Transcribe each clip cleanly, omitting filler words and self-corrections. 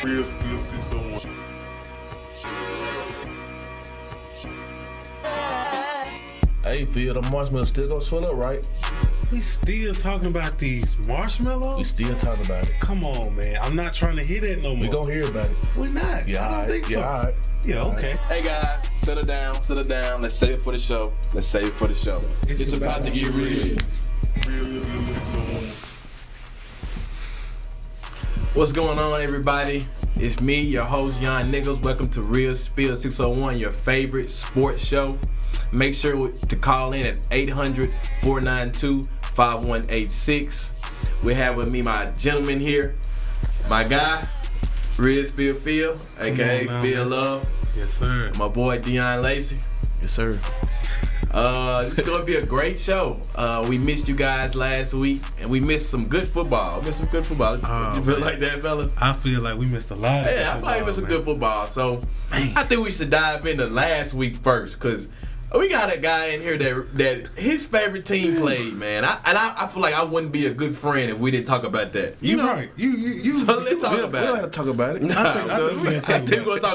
real still 601. Hey, Phil, the marshmallow still gonna swell up, right? We still talking about these marshmallows? We still talking about it. Come on, man. I'm not trying to hear that no more. We gonna hear about it. We're not. Yeah, I don't think so. Yeah, all right. Yeah, okay. Hey guys, settle down, settle down. Let's save it for the show. Let's save it for the show. It's about to get real. Real still 601. What's going on, everybody? It's me, your host, Yuan. Welcome to Real Spill 601, your favorite sports show. Make sure to call in at 800-492-5186. We have with me my gentleman here, my guy, Real Spill Phil, aka Phil Love. Yes, sir. My boy Deon Lacey. Yes, sir. It's gonna be a great show. We missed you guys last week, and we missed some good football. You feel like that, fella? I feel like we missed a lot. Yeah, I thought we missed some good football. So I think we should dive into last week first, because we got a guy in here that his favorite team played, man. I feel like I wouldn't be a good friend if we didn't talk about that. You right. You. So let's talk about it. We don't have to talk about it. I think we're going to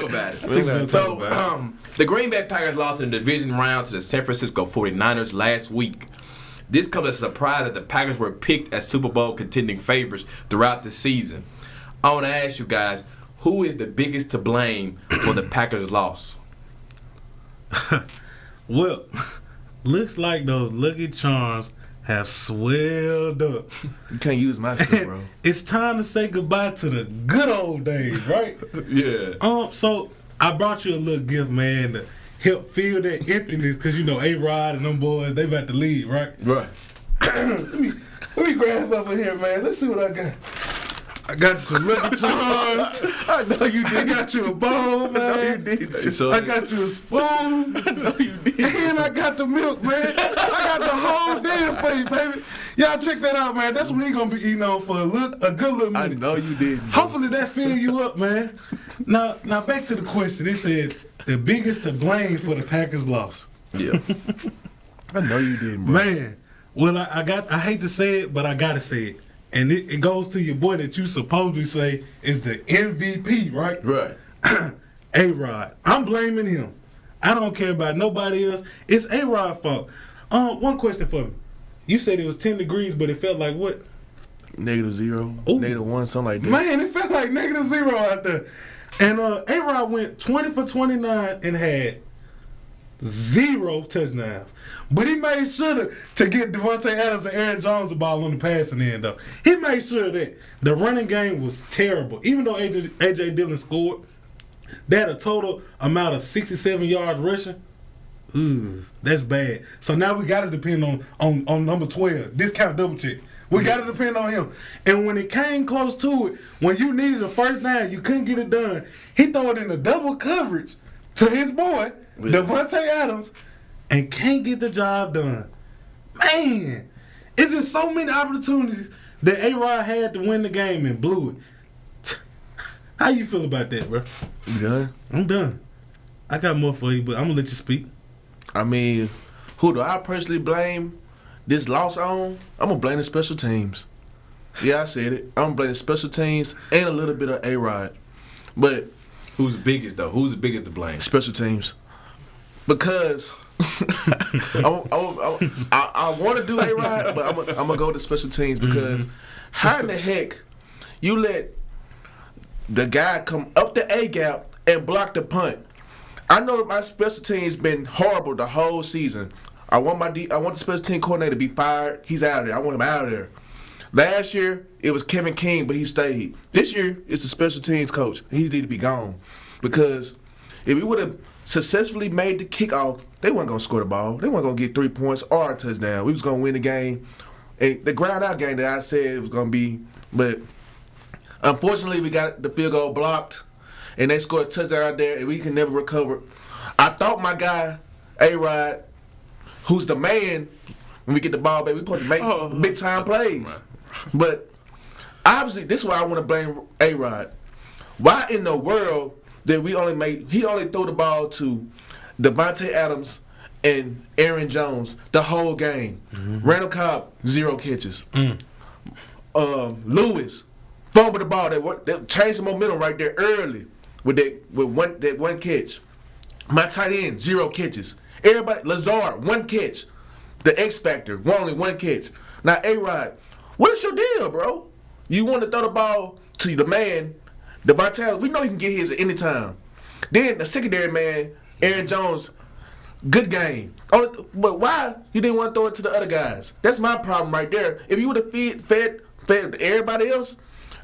talk about it. The Green Bay Packers lost in the division round to the San Francisco 49ers last week. This comes as a surprise that the Packers were picked as Super Bowl contending favorites throughout the season. I want to ask you guys, who is the biggest to blame for the Packers' loss? Well, looks like those Lucky Charms have swelled up. You can't use my stuff, bro. It's time to say goodbye to the good old days, right? Yeah. So I brought you a little gift, man, to help fill that emptiness, because you know A-Rod and them boys, they about to leave, right? Right. let me grab up in here, man. Let's see what I got. I got you some Lucky Charms. I know you did. I got you a bowl, man. I know you did. I got you a spoon. I know you did. And I got the milk, man. I got the whole damn for you, baby. Y'all check that out, man. That's what he gonna be eating on for a good little minute. I know you did. Hopefully that fill you up, man. Now back to the question. It said the biggest to blame for the Packers' loss. Yeah. I know you did, bro. Man, well I hate to say it, but I gotta say it. And it goes to your boy that you supposedly say is the MVP, right? Right. A-Rod. I'm blaming him. I don't care about nobody else. It's A-Rod's fault. One question for me. You said it was 10 degrees, but it felt like what? -0, Ooh. -1, something like that. Man, it felt like -0 out there. And A-Rod went 20 for 29 and had 0 touchdowns. But he made sure to get Devontae Adams and Aaron Jones the ball on the passing end, though. He made sure that the running game was terrible. Even though A.J. Dillon scored, they had a total amount of 67 yards rushing. Ooh, that's bad. So now we got to depend on number 12. Discount double check. We got to depend on him. And when it came close to it, when you needed a first down, you couldn't get it done. He threw it in the double coverage to his boy, Devontae Adams, and can't get the job done. Man, it's just so many opportunities that A-Rod had to win the game and blew it. How you feel about that, bro? You done? I'm done. I got more for you, but I'm going to let you speak. I mean, who do I personally blame this loss on? I'm going to blame the special teams. Yeah, I said it. I'm going to blame the special teams and a little bit of A-Rod. But Who's the biggest, though? Who's the biggest to blame? special teams. Because I want to do A-Rod, but I'm going to go to special teams because how in the heck you let the guy come up the A-gap and block the punt? I know my special team's been horrible the whole season. I want the special team coordinator to be fired. He's out of there. I want him out of there. Last year, it was Kevin King, but he stayed. This year, it's the special teams coach. He need to be gone. Because if we would have successfully made the kickoff, they weren't going to score the ball. They weren't going to get 3 points or a touchdown. We was going to win the game. And the ground-out game that I said it was going to be. But unfortunately, we got the field goal blocked, and they scored a touchdown out there, and we can never recover. I thought my guy, A-Rod, who's the man, when we get the ball back, we supposed to make big-time plays. But obviously, this is why I want to blame A-Rod. Why in the world did he only threw the ball to Devontae Adams and Aaron Jones the whole game? Randall Cobb, 0 catches. Lewis fumbled the ball. That changed the momentum right there early with that one catch. My tight end, 0 catches. Everybody, Lazard, 1 catch. The X Factor, only 1 catch. Now, A-Rod, what is your deal, bro? You want to throw the ball to the man, Devontae Adams. We know he can get his at any time. Then the secondary man, Aaron Jones, good game. But why you didn't want to throw it to the other guys? That's my problem right there. If you would have fed everybody else,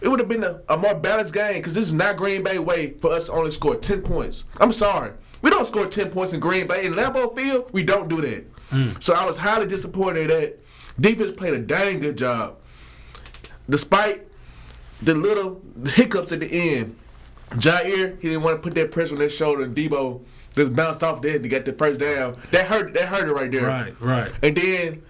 it would have been a more balanced game because this is not Green Bay way for us to only score 10 points. I'm sorry. We don't score 10 points in Green Bay. In Lambeau Field, we don't do that. So I was highly disappointed that defense played a dang good job. Despite the little hiccups at the end, Jair, he didn't want to put that pressure on his shoulder, and Debo just bounced off there to get the first down. That hurt it right there. Right. And then,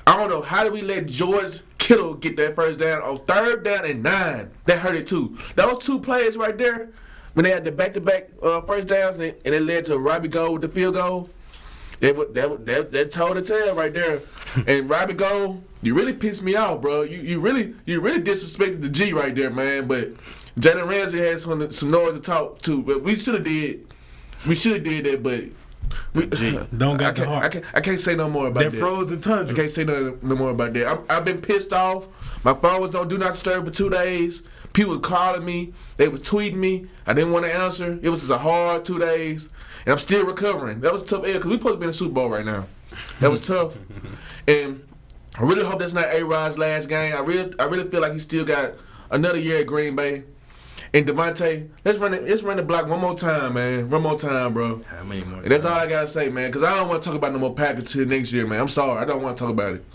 I don't know, how did we let George Kittle get that first down on 3rd down and 9? That hurt it too. Those 2 plays right there, when they had the back-to-back first downs and it led to Robbie Gold with the field goal, that told the tale right there. And Robbie Gold, you really pissed me off, bro. You really disrespected the G right there, man. But Jalen Ramsey had some noise to talk to, but we should have did that, but don't got the heart. I can't say no more about that. That frozen tundra. I can't say no more about that. I've been pissed off. My phone was on Do Not Disturb for 2 days. People were calling me. They was tweeting me. I didn't want to answer. It was just a hard 2 days, and I'm still recovering. That was tough because we supposed to be in the Super Bowl right now. That was tough, and I really hope that's not A-Rod's last game. I really feel like he still got another year at Green Bay. And Devontae, let's run the block one more time, man. One more time, bro. How many more? And that's all I gotta say, man. Because I don't want to talk about no more Packers till next year, man. I'm sorry, I don't want to talk about it.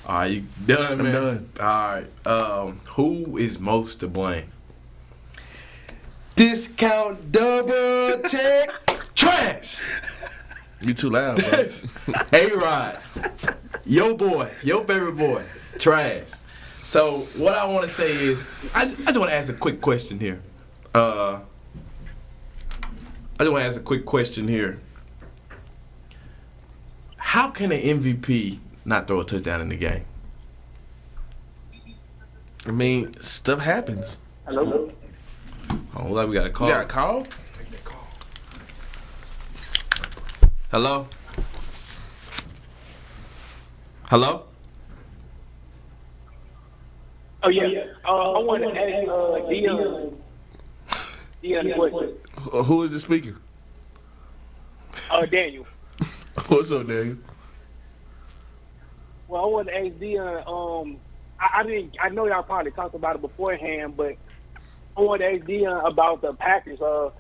All right, you done, man? I'm done. All right. Who is most to blame? Discount double check. Trash. You too loud, bro. A-Rod, your boy, your favorite boy, trash. So what I want to say is, I just want to ask a quick question here. How can an MVP not throw a touchdown in the game? I mean, stuff happens. Hello. Oh, like we got a call. You got a call? Hello? Hello? Oh yeah. I want to ask Deon a question. Who is this speaking? Daniel. What's up, Daniel? Well, I want to ask Deon. I know y'all probably talked about it beforehand, but I want to ask Deon about the Packers. What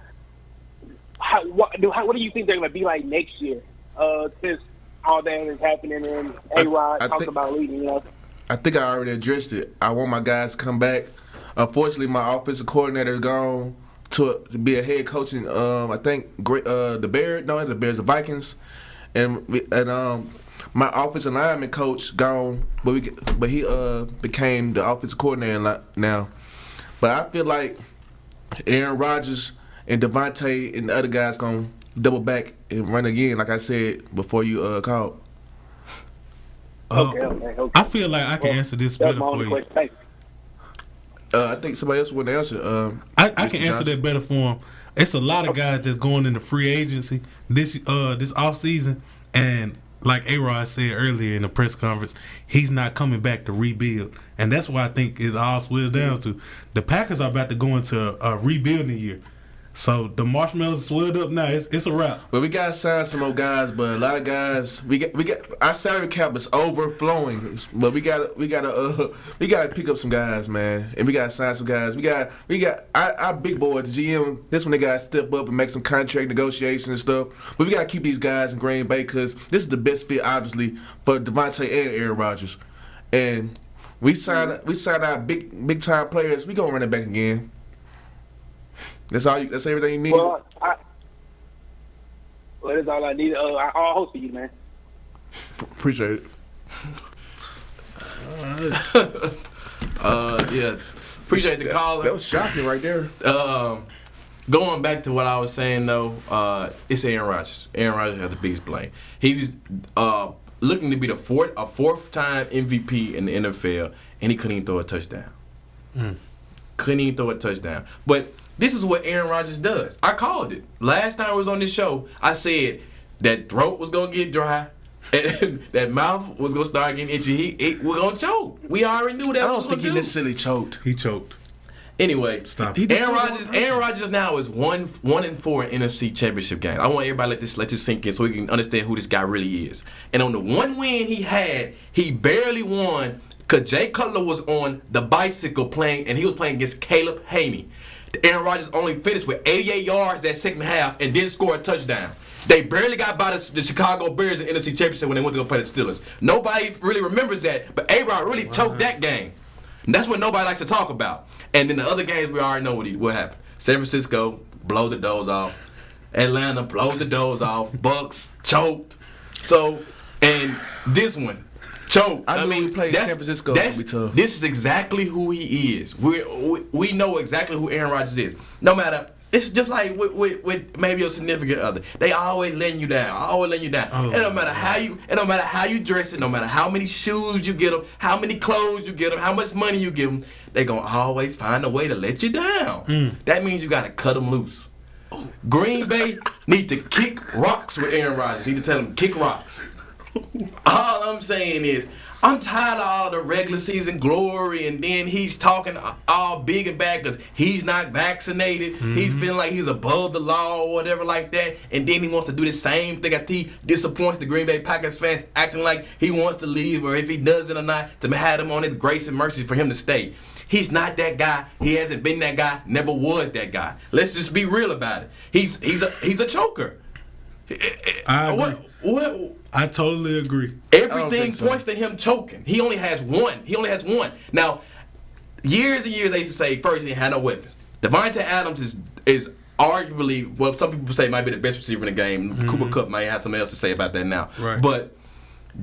do you think they're going to be like next year? Since all that is happening and A-Rod talked about leaving us. I think I already addressed it. I want my guys to come back. Unfortunately, my offensive coordinator is gone to be a head coach in, I think, the Vikings. And my offensive lineman coach gone, but he became the offensive coordinator now. But I feel like Aaron Rodgers and Devontae and the other guys going to double back and run again, like I said before you called. Okay. I feel like I can answer this better for you. Thank you. I think somebody else would answer. I can answer that better for him. It's a lot of guys that's going into free agency this off season, and like A-Rod said earlier in the press conference, he's not coming back to rebuild, and that's why I think it all swells down to the Packers are about to go into a rebuilding year. So the marshmallows swelled up now. It's a wrap. But we gotta sign some more guys. But a lot of guys, we got our salary cap is overflowing. But we gotta pick up some guys, man. And we gotta sign some guys. We got our big boy, the GM. This one they gotta step up and make some contract negotiations and stuff. But we gotta keep these guys in Green Bay because this is the best fit, obviously, for Devontae and Aaron Rodgers. And we signed our big time players. We gonna run it back again. That's everything you need. Well, that's all I need. I'll host for you, man. Appreciate it. Yeah. Appreciate the call. That was shocking right there. Going back to what I was saying though, it's Aaron Rodgers. Aaron Rodgers has the biggest blame. He was looking to be a fourth time MVP in the NFL, and he couldn't even throw a touchdown. Couldn't even throw a touchdown. But this is what Aaron Rodgers does. I called it. Last time I was on this show, I said that throat was going to get dry, and that mouth was going to start getting itchy. We're going to choke. We already knew that. I don't think he necessarily choked. He choked. Anyway, Stop. Aaron Rodgers now is 1-4 in NFC Championship games. I want everybody to let this sink in so we can understand who this guy really is. And on the one win he had, he barely won Because Jay Cutler was on the bicycle playing, and he was playing against Caleb Haney. Aaron Rodgers only finished with 88 yards that second half and didn't score a touchdown. They barely got by the Chicago Bears in the NFC Championship when they went to go play the Steelers. Nobody really remembers that, but A-Rod really choked that game. And that's what nobody likes to talk about. And then the other games, we already know what happened. San Francisco, blow the doors off. Atlanta, blow the doors off. Bucks, choked. So, and this one, choked. I mean, we played San Francisco. That'll be tough. This is exactly who he is. We know exactly who Aaron Rodgers is. No matter, it's just like with maybe a significant other. They always letting you down. It don't matter how you dress it, no matter how many shoes you get them, how many clothes you get them, how much money you give them, they gonna always find a way to let you down. That means you gotta cut them loose. Green Bay need to kick rocks with Aaron Rodgers. Need to tell him kick rocks. All I'm saying is, I'm tired of all the regular season glory, and then he's talking all big and bad because he's not vaccinated. He's feeling like he's above the law or whatever like that, and then he wants to do the same thing. I think he disappoints the Green Bay Packers fans, acting like he wants to leave, or if he doesn't or not, to have him on his grace and mercy for him to stay. He's not that guy. He hasn't been that guy. Never was that guy. Let's just be real about it. He's a choker. I agree. What? I totally agree. Everything points to him choking. He only has one. Now, years and years they used to say first he had no weapons. Devontae Adams is arguably, well, some people say might be the best receiver in the game. Cooper Kupp might have something else to say about that now. Right. But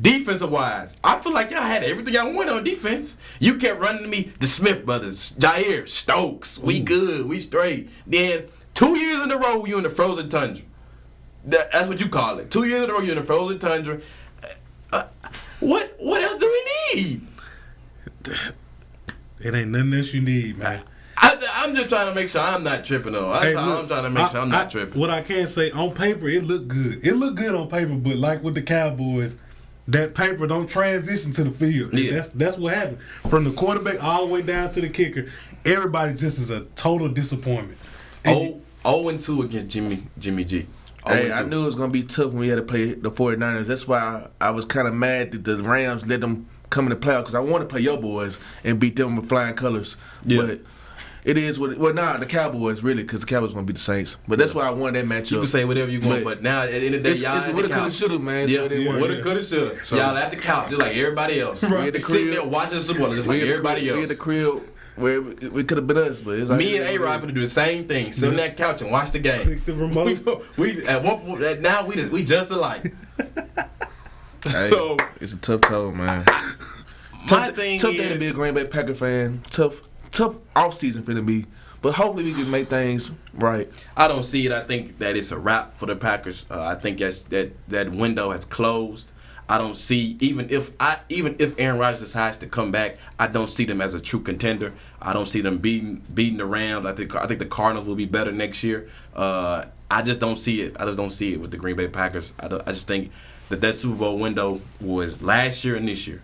defensive wise, I feel like y'all had everything y'all wanted on defense. You kept running to me, the Smith brothers, Jair, Stokes, we good, we straight. Then 2 years in a row you in the frozen tundra. That's what you call it. 2 years in a row you in the frozen tundra. What else do we need? It ain't nothing else you need, man. I'm just trying to make sure I'm not tripping though. I'm trying to make sure I'm not tripping. What I can say, on paper, it looked good. It looked good on paper, but like with the Cowboys, that paper don't transition to the field. Yeah. That's what happened. From the quarterback all the way down to the kicker, everybody just is a total disappointment. 0-2 against Jimmy G. Hey, I knew it was going to be tough when we had to play the 49ers. That's why I was kind of mad that the Rams let them come in the playoffs, because I want to play your boys and beat them with flying colors. Yeah. But it is what the Cowboys, really, because the Cowboys going to beat the Saints. But that's why I wanted that matchup. You can say whatever you want, but now at the end of the day, y'all it's woulda, coulda, shoulda, man. Yeah, so it didn't work. woulda, coulda, shoulda. So, y'all at the couch just like everybody else. Right. The Sitting there watching the Super Bowl just like everybody else. We at the crib where we could have been us, but it's like me and A-Rod finna do the same thing. Sit on that couch and watch the game. Click the remote. we at one point now we just alike. Hey, So it's a tough toe, man. my thing tough is, day to be a Green Bay Packer fan. Tough off season for them to be. But hopefully we can make things right. I don't see it. I think that it's a wrap for the Packers. I think that window has closed. I don't see, even if Aaron Rodgers decides to come back, I don't see them as a true contender. I don't see them beating the Rams. I think the Cardinals will be better next year. I just don't see it. I just don't see it with the Green Bay Packers. I just think that Super Bowl window was last year and this year,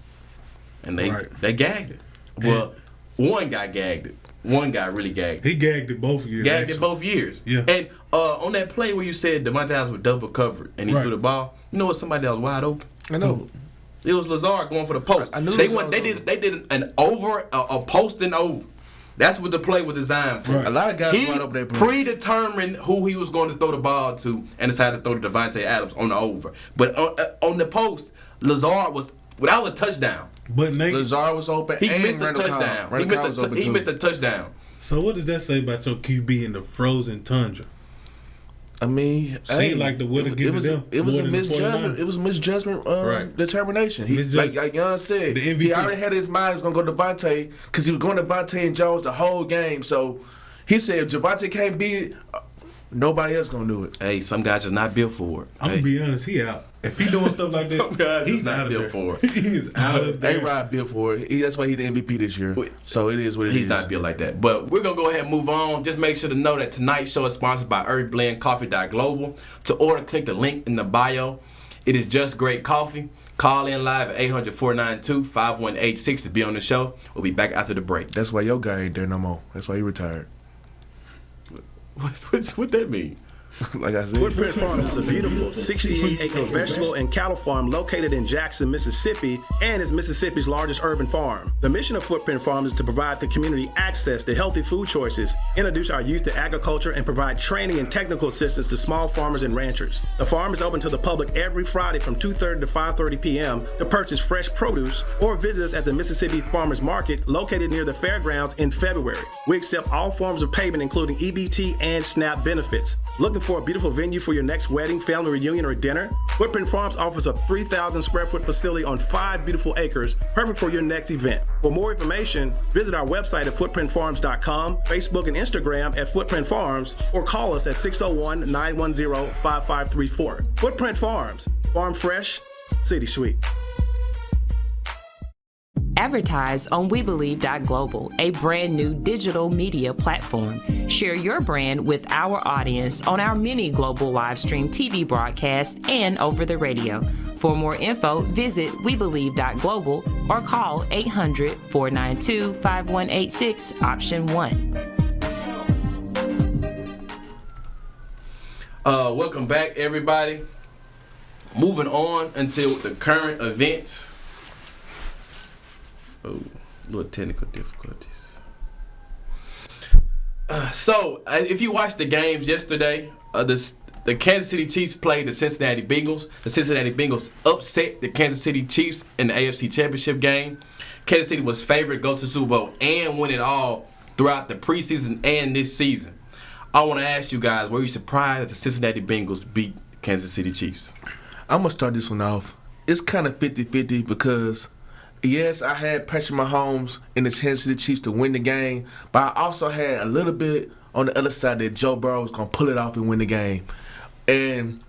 and they gagged it. Well, one guy gagged it. One guy really gagged it. He gagged it both years. It both years. Yeah. And on that play where you said Devontae Adams was double covered and he threw the ball, you know what? Somebody that was wide open. I know. It was Lazard going for the post. I knew they did an over, a post and over. That's what the play was designed for. Right. A lot of guys he wide open. predetermined who he was going to throw the ball to and decided to throw to Devontae Adams on the over. But on the post, Lazard was without a touchdown. But Nate, Lazard was open. He and missed a Randall touchdown. Cobb. He missed a touchdown. so what does that say about your QB in the frozen tundra? I mean, Seemed like the would have given them. It was more a than the misjudgment. 49ers. It was a misjudgment Right. determination. He, like Yuan said, The MVP. he already had his mind he was going to go to Devontae because he was going to Devontae and Jones the whole game. So he said if Devontae can't beat it, nobody else going to do it. Hey, some guys just not built for it. I'm going to be honest, he out. If he doing stuff like Some that, guys he's is not out of built there. for it. He is out of there. A-Rod built for it. That's why he the MVP this year. So it is what it is. He's not built like that. But we're going to go ahead and move on. Just make sure to know that tonight's show is sponsored by EarthBlendCoffee.global. To order, click the link in the bio. It is just great coffee. Call in live at 800-492-5186 to be on the show. We'll be back after the break. That's why your guy ain't there no more. That's why he retired. What that mean? Like I said. Footprint Farms is a beautiful 68-acre vegetable and cattle farm located in Jackson, Mississippi, and is Mississippi's largest urban farm. The mission of Footprint Farms is to provide the community access to healthy food choices, introduce our youth to agriculture, and provide training and technical assistance to small farmers and ranchers. The farm is open to the public every Friday from 2:30 to 5:30 p.m. to purchase fresh produce or visit us at the Mississippi Farmers Market located near the fairgrounds in February. We accept all forms of payment, including EBT and SNAP benefits. Looking for a beautiful venue for your next wedding, family reunion, or dinner? Footprint Farms offers a 3,000 square foot facility on 5 beautiful acres, perfect for your next event. For more information, visit our website at footprintfarms.com, Facebook and Instagram at Footprint Farms, or call us at 601-910-5534. Footprint Farms, farm fresh, city sweet. Advertise on WeBelieve.global, a brand new digital media platform. Share your brand with our audience on our many global live stream TV broadcasts and over the radio. For more info, visit WeBelieve.global or call 800-492-5186, option 1. Welcome back, everybody. Moving on until the current events. Oh, little technical difficulties. If you watched the games yesterday, the Kansas City Chiefs played the Cincinnati Bengals. The Cincinnati Bengals upset the Kansas City Chiefs in the AFC Championship game. Kansas City was favored to go to the Super Bowl and win it all throughout the preseason and this season. I want to ask you guys, were you surprised that the Cincinnati Bengals beat Kansas City Chiefs? I'm going to start this one off. It's kind of 50-50 because, yes, I had Patrick Mahomes and the Kansas City Chiefs to win the game, but I also had a little bit on the other side that Joe Burrow was going to pull it off and win the game. And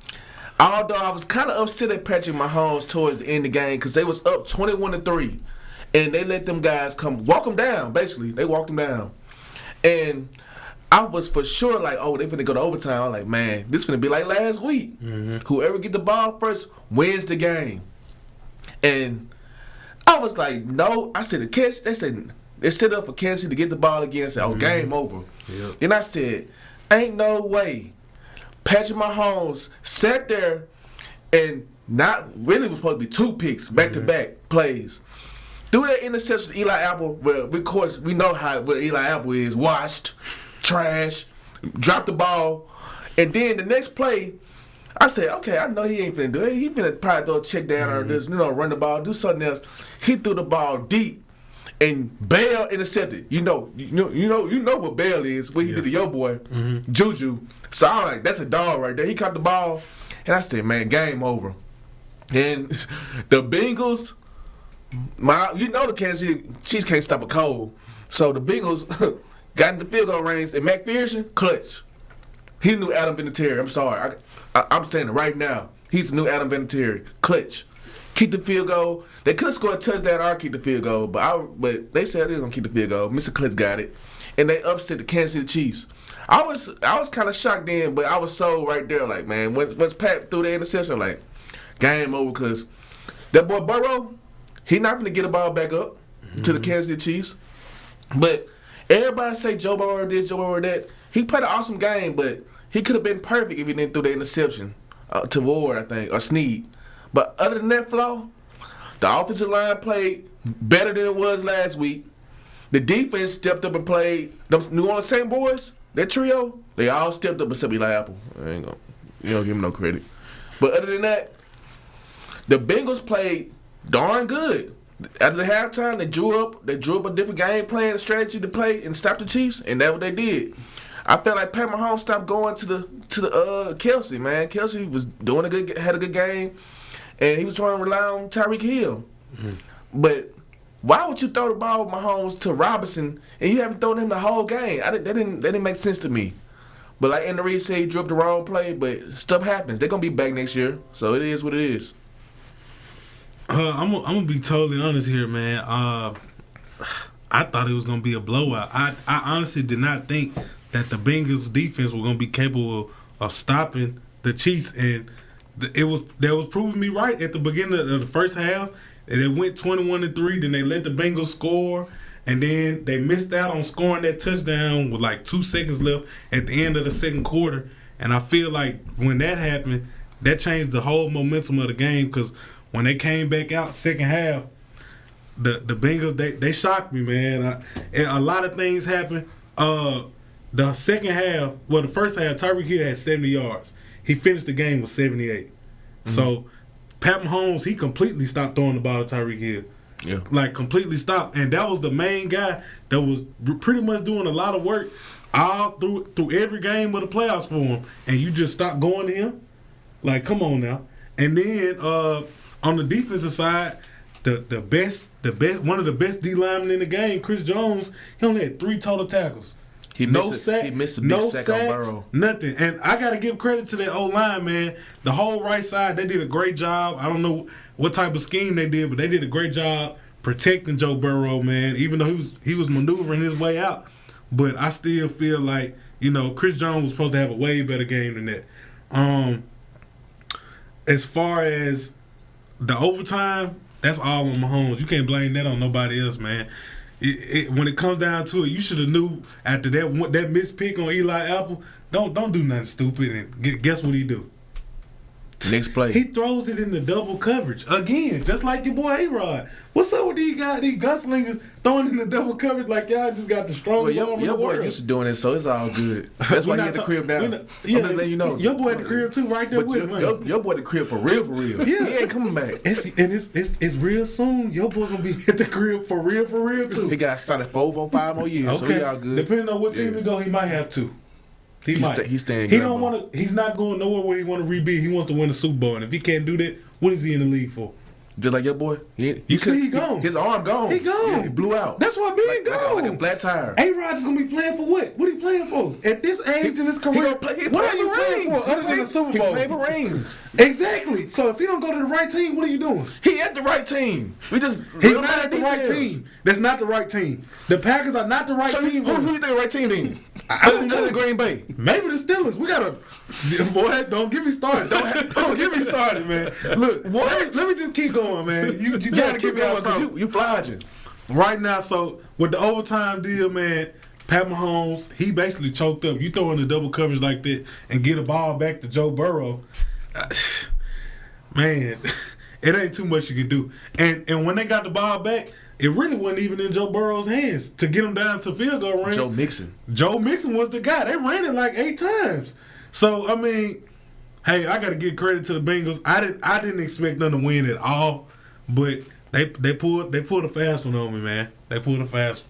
although I was kind of upset at Patrick Mahomes towards the end of the game because they was up 21-3, and they let them guys walk them down, basically. They walked them down. And I was for sure like, oh, they finna go to overtime. I was like, man, this finna be like last week. Mm-hmm. Whoever get the ball first wins the game. And I was like, no. I said, they said they set up for Kansas City to get the ball again. I said, oh, game over. Yep. Then I said, ain't no way. Patrick Mahomes sat there and not really was supposed to be 2 picks, back-to-back plays. Threw that interception to Eli Apple, well, of course, we know what Eli Apple is, washed, trash, dropped the ball. And then the next play, I said, okay, I know he ain't finna do it. He finna probably throw a check down or just, run the ball, do something else. He threw the ball deep, and Bell intercepted. You know what Bell is. What he did to your boy, Juju. So I was like, that's a dog right there. He caught the ball, and I said, man, game over. And the Bengals, the Kansas City Chiefs can't stop a cold. So the Bengals got in the field goal range, and McPherson, clutch. He the new Adam Vinatieri. I'm sorry. I'm saying it right now. He's the new Adam Vinatieri. Clutch. Keep the field goal. They could have scored a touchdown or keep the field goal, but they said they were going to keep the field goal. Mr. Clutch got it. And they upset the Kansas City Chiefs. I was kind of shocked then, but I was sold right there. Like, man, once Pat threw the interception, like, game over because that boy Burrow, he not going to get the ball back up to the Kansas City Chiefs. But everybody say Joe Burrow this, Joe Burrow that. He played an awesome game, but he could have been perfect if he didn't throw the interception to Ward, I think, or Snead. But other than that flaw, the offensive line played better than it was last week. The defense stepped up and played. Them New Orleans Saint boys, that trio, they all stepped up except Eli Apple. You don't give him no credit. But other than that, the Bengals played darn good. After the halftime, they drew up a different game plan and strategy to play and stop the Chiefs, and that's what they did. I felt like Pat Mahomes stopped going to the Kelsey, man. Kelsey was had a good game, and he was trying to rely on Tyreek Hill. Mm-hmm. But why would you throw the ball with Mahomes to Robinson and you haven't thrown him the whole game? That didn't make sense to me. But like Andy Reid said, he dropped the wrong play, but stuff happens. They're gonna be back next year, so it is what it is. I'm gonna be totally honest here, man. I thought it was gonna be a blowout. I honestly did not think that the Bengals defense was gonna be capable of stopping the Chiefs, and that was proving me right at the beginning of the first half. And it went 21-3. Then they let the Bengals score, and then they missed out on scoring that touchdown with like 2 seconds left at the end of the second quarter. And I feel like when that happened, that changed the whole momentum of the game because when they came back out second half, the Bengals, they shocked me, man. A lot of things happened. The second half, the first half, Tyreek Hill had 70 yards. He finished the game with 78. Mm-hmm. So Pat Mahomes, he completely stopped throwing the ball to Tyreek Hill. Yeah. Like, completely stopped. And that was the main guy that was pretty much doing a lot of work all through every game of the playoffs for him. And you just stopped going to him? Like, come on now. And then on the defensive side, the best one of the best D linemen in the game, Chris Jones, he only had 3 total tackles. He missed a big sack on Burrow. Nothing. And I got to give credit to that O-line, man. The whole right side, they did a great job. I don't know what type of scheme they did, but they did a great job protecting Joe Burrow, man, even though he was maneuvering his way out. But I still feel like, Chris Jones was supposed to have a way better game than that. As far as the overtime, that's all on Mahomes. You can't blame that on nobody else, man. When it comes down to it, you should have knew after that missed pick on Eli Apple. Don't do nothing stupid. And guess what he do? Next play, he throws it in the double coverage again, just like your boy A-Rod. What's up with these guys, these gunslingers throwing in the double coverage like y'all just got the strongest arm in the world? Your boy used to doing it, so it's all good. That's why he at the crib now. I'm just letting you know. Your boy at the crib too, right there with him. Your boy at the crib for real. Yeah. He ain't coming back. It's real soon. Your boy gonna be at the crib for real too. He got signed 4 or 5 more years, so he all good. Depending on what team he go, he might have 2. He's staying. He don't want to. He's not going nowhere where he want to rebuild. He wants to win the Super Bowl, and if he can't do that, what is he in the league for? Just like your boy. You see, he gone. His arm gone. He gone. Yeah, he blew out. That's why being gone. Like a flat tire. A-Rod is gonna be playing for what? What are he playing for? At this age in his career, what are you playing for other than the Super Bowl? He playing for rings. Exactly. So if you don't go to the right team, what are you doing? He at the right team. He's not at the right team. That's not the right team. The Packers are not the right team. Who you think the right team then? I don't know. Green Bay. Maybe the Steelers. We gotta. Boy, don't get me started. Don't get me started, man. Look, let me just keep going, man. You gotta keep going because you flogging. Right now, so with the overtime deal, man, Pat Mahomes, he basically choked up. You throw in the double coverage like that and get a ball back to Joe Burrow, man, it ain't too much you can do. And when they got the ball back, it really wasn't even in Joe Burrow's hands to get him down to field goal range. Joe Mixon was the guy. They ran it like 8 times. So, I mean, hey, I got to give credit to the Bengals. I didn't expect them to win at all, but they pulled a fast one on me, man. They pulled a fast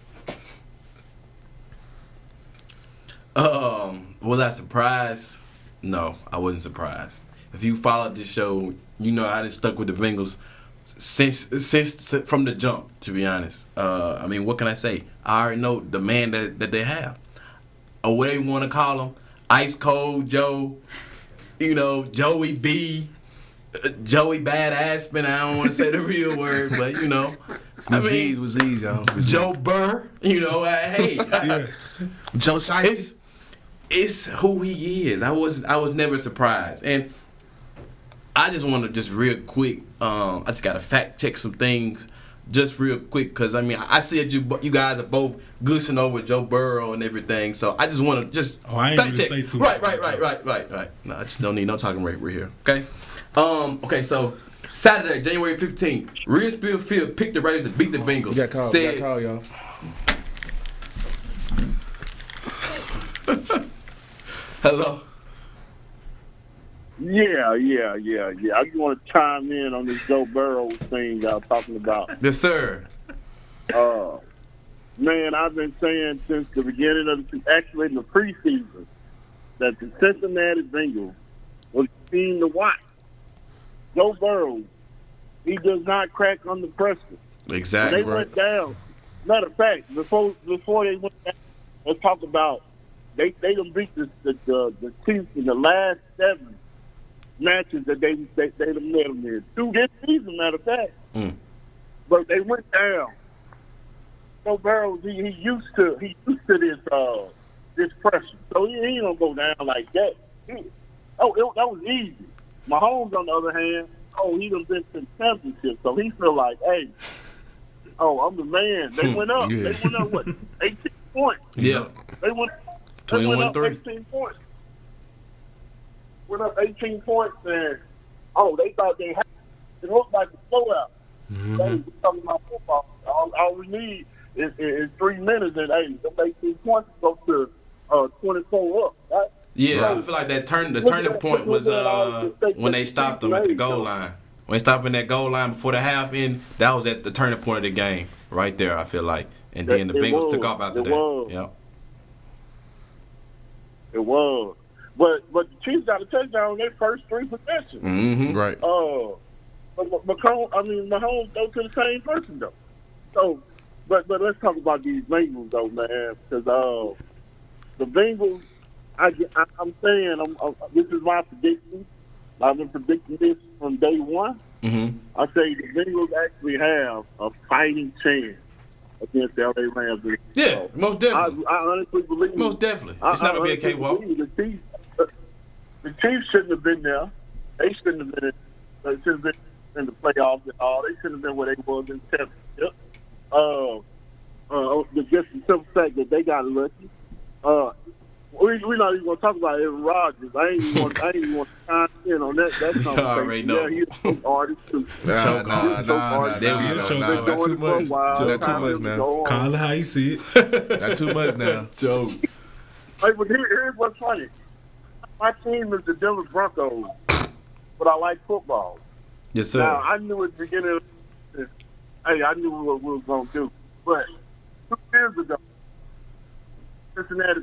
one. Was I surprised? No, I wasn't surprised. If you followed this show, you know I done stuck with the Bengals since from the jump, to be honest. I mean, what can I say? I already know the man that they have. Or whatever you want to call him. Ice Cold Joe, Joey B, Joey Bad Aspen. I don't want to say the real word, but was easy, y'all. Joe Burr, hey, Joe Sykes. It's who he is. I was never surprised, and I just want to just real quick. I just got to fact check some things. Just real quick, because, I see that you guys are both gushing over Joe Burrow and everything, so I just want to I ain't fact check. Say too much. Right. No, I just don't need no talking right here, okay? Okay, so Saturday, January 15th, Real Field picked the Raiders to beat the Bengals. You got call, y'all. Hello? Yeah. I just want to chime in on this Joe Burrow thing y'all talking about. Yes, sir. Man, I've been saying since the beginning of actually in the preseason, that the Cincinnati Bengals was a team to watch. Joe Burrow, he does not crack under pressure. Exactly. When they went down. Matter of fact, before they went down, let's talk about they done beat the Chiefs in the last 7 matches that they done met them in. 2 this season, matter of fact. But they went down. Joe Burrow, he used to this pressure, so he ain't gonna go down like that. That was easy. Mahomes, on the other hand, he done been to the championship, so he feel like, hey, I'm the man. They went up. Yeah. They went up, what, 18 points? Yeah. They went 21-3. 18 points. went up 18 points, and they thought they had it. Looked like a blowout. Mm-hmm. We're talking about football. All we need is 3 minutes, and them 18 points go to 24 up. Right? Yeah, I feel like the turning point was when they stopped them at the goal line. When they stopped in that goal line before the half end, that was at the turning point of the game right there, I feel like. And then the Bengals took off after that. Yep. It was. But the Chiefs got a touchdown on their first 3 possessions. Mm-hmm. Right. But Mahomes go to the same person though. So, but let's talk about these Bengals though, man, because the Bengals. I'm saying this is my prediction. I've been predicting this from day one. Mm-hmm. I say the Bengals actually have a fighting chance against the LA Rams. Yeah, most definitely. I honestly believe. Most definitely. It's not going to be a cakewalk. The Chiefs shouldn't have been there. They shouldn't have been in the playoffs at all. They shouldn't have been where they was in the championship. Just the simple fact that they got lucky. We're not even going to talk about Aaron Rodgers. I ain't even want to chime in on that. That's not already know. Yeah, he's an artist too. Nah, not too much. Not too much now. Call it how you see it. Not too much now. Joke. Hey, but here's what's funny. My team is the Denver Broncos, but I like football. Yes, sir. Now, I knew at the beginning of this, I knew what we were going to do. But 2 years ago, Cincinnati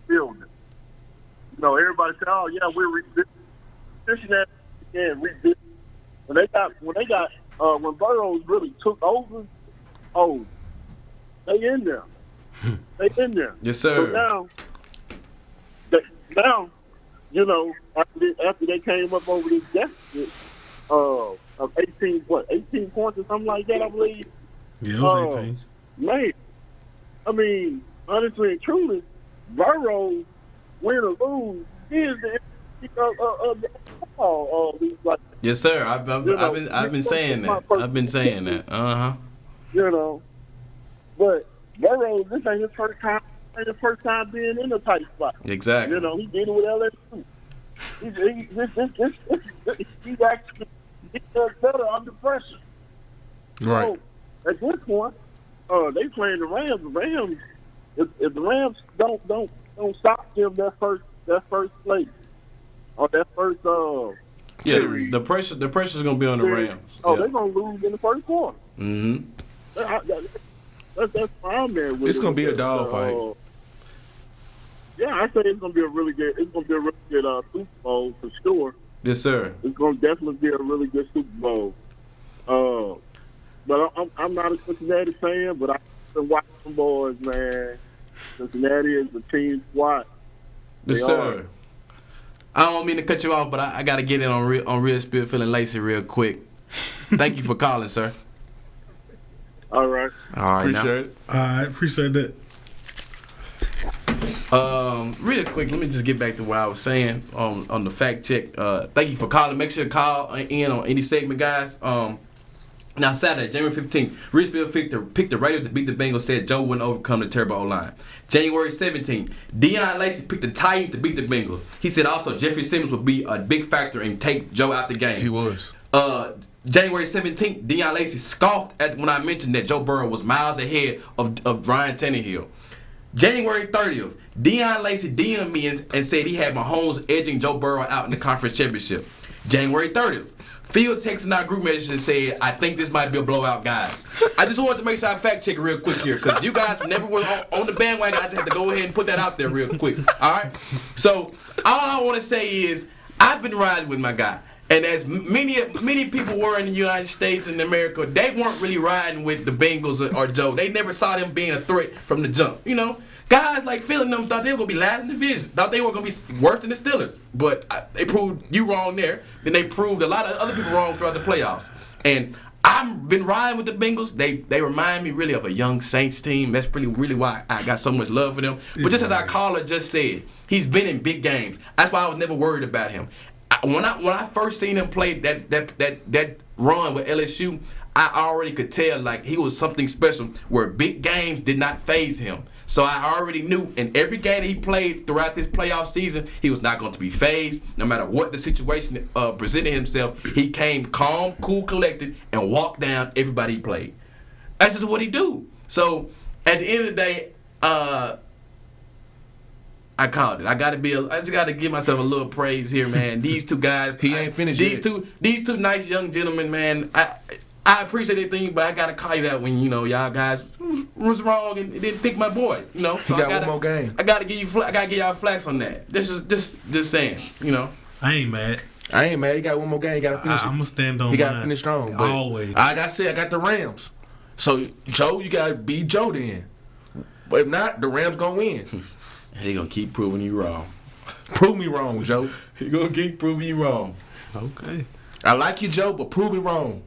building. Everybody said, "Oh yeah, we're rebuilding." Cincinnati again rebuilding. When Burrows really took over, they in there. They in there. Yes, sir. So now, after they came up over this deficit of 18 points or something like that, I believe. Yeah, it was 18. Man, I mean, honestly and truly, Burrows, win or lose, is the football. Yes, sir. I've been saying that. I've been saying that. But Burrows, this ain't his first time. Ain't his first time being in a tight spot. Exactly. He did it with LSU. He's actually does better under pressure. Right. So at this point, they playing the Rams. The Rams, if the Rams don't stop them that first place or that first series. The pressure's gonna be on the Rams. They're gonna lose in the first quarter. Mm-hmm. That's fine, man. It's gonna be a dogfight. Yeah, I say it's gonna be a really good. It's gonna be a really good Super Bowl for sure. Yes, sir. It's gonna definitely be a really good Super Bowl. But I'm not a Cincinnati fan, but I've been watching them boys, man. Cincinnati is the team squad. Yes, sir. I don't mean to cut you off, but I got to get in on Real Spirit Feeling Lacy real quick. Thank you for calling, sir. All right. Appreciate it. All right, appreciate that. Real quick, let me just get back to what I was saying on the fact check. Thank you for calling. Make sure to call in on any segment, guys. Now, Saturday, January 15th, Richfield picked the Raiders to beat the Bengals, said Joe wouldn't overcome the terrible O-line. January 17th, Deon Lacy picked the Titans to beat the Bengals. He said also Jeffrey Simmons would be a big factor and take Joe out the game. He was. January 17th, Deon Lacy scoffed at when I mentioned that Joe Burrow was miles ahead of Ryan Tannehill. January 30th, Deon Lacy DM'd me and said he had Mahomes edging Joe Burrow out in the conference championship. January 30th, Field texted our group message and said, I think this might be a blowout, guys. I just wanted to make sure I fact check it real quick here because you guys never were on the bandwagon. I just had to go ahead and put that out there real quick. All right? So all I want to say is I've been riding with my guy. And as many people were in the United States and America, they weren't really riding with the Bengals or Joe. They never saw them being a threat from the jump. You know, guys like Phil and them thought they were going to be last in the division. Thought they were going to be worse than the Steelers. But they proved you wrong there. Then they proved a lot of other people wrong throughout the playoffs. And I've been riding with the Bengals. They remind me really of a young Saints team. That's really why I got so much love for them. But just as our caller just said, he's been in big games. That's why I was never worried about him. When I first seen him play that run with LSU, I already could tell like he was something special where big games did not faze him. So I already knew in every game that he played throughout this playoff season, he was not going to be fazed. No matter what the situation presented himself, he came calm, cool, collected, and walked down everybody he played. That's just what he do. So at the end of the day, I called it. I just gotta give myself a little praise here, man. These two guys, he ain't finished these yet. These two nice young gentlemen, man. I appreciate everything, but I gotta call you out when y'all guys was wrong and didn't pick my boy. So he got one more game. I gotta give y'all flags on that. This is just saying. I ain't mad. He got one more game. He gotta finish it. I'm gonna stand on. He gotta finish strong. Always. Like I said, I got the Rams. So Joe, you gotta be Joe then. But if not, the Rams gonna win. He gonna keep proving you wrong. Prove me wrong, Joe. He gonna keep proving you wrong. Okay. I like you, Joe, but prove me wrong.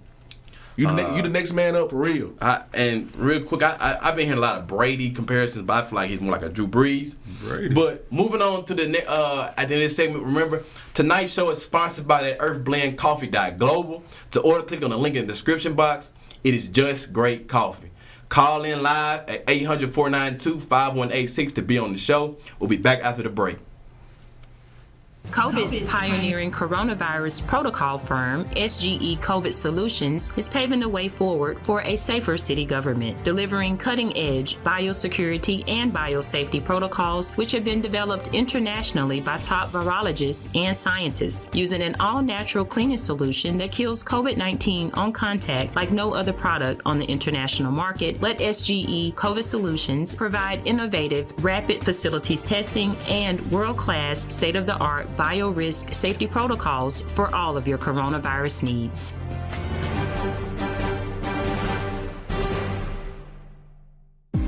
You the next man up for real. And real quick, I've been hearing a lot of Brady comparisons, but I feel like he's more like a Drew Brees. Brady. But moving on to the at the end of this segment, remember, tonight's show is sponsored by that Earth Blend Coffee Global. To order, click on the link in the description box. It is just great coffee. Call in live at 800-492-5186 to be on the show. We'll be back after the break. COVID's pioneering coronavirus protocol firm, SGE COVID Solutions, is paving the way forward for a safer city government, delivering cutting-edge biosecurity and biosafety protocols which have been developed internationally by top virologists and scientists, using an all-natural cleaning solution that kills COVID-19 on contact like no other product on the international market. Let SGE COVID Solutions provide innovative, rapid facilities testing and world-class, state-of-the-art bio-risk safety protocols for all of your coronavirus needs.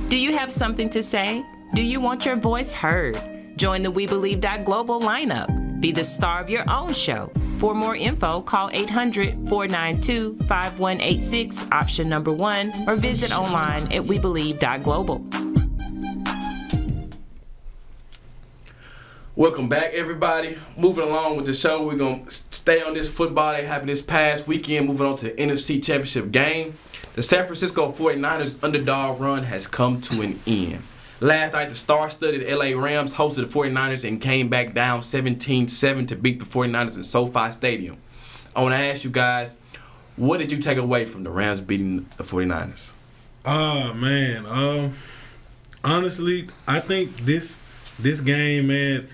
Do you have something to say? Do you want your voice heard? Join the WeBelieve.global lineup. Be the star of your own show. For more info, call 800-492-5186, option number 1, or visit online at WeBelieve.global. Welcome back, everybody. Moving along with the show, we're going to stay on this football that happened this past weekend, moving on to the NFC Championship game. The San Francisco 49ers underdog run has come to an end. Last night, the star-studded LA Rams hosted the 49ers and came back down 17-7 to beat the 49ers in SoFi Stadium. I want to ask you guys, what did you take away from the Rams beating the 49ers? Honestly, I think this game, man,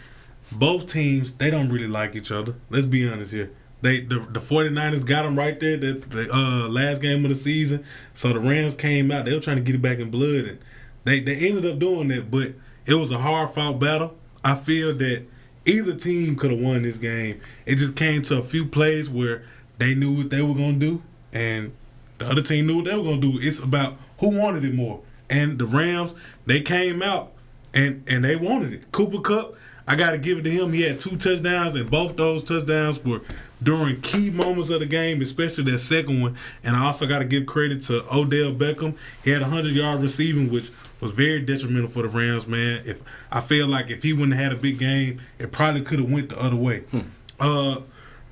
both teams, they don't really like each other. Let's be honest here. The 49ers got them right there, the last game of the season. So the Rams came out. They were trying to get it back in blood. And they ended up doing that, but it was a hard-fought battle. I feel that either team could have won this game. It just came to a few plays where they knew what they were going to do, and the other team knew what they were going to do. It's about who wanted it more. And the Rams, they came out, and they wanted it. Cooper Kupp, I got to give it to him. He had 2 touchdowns, and both those touchdowns were during key moments of the game, especially that second one. And I also got to give credit to Odell Beckham. He had 100-yard receiving, which was very detrimental for the Rams, man. I feel like if he wouldn't have had a big game, it probably could have went the other way. The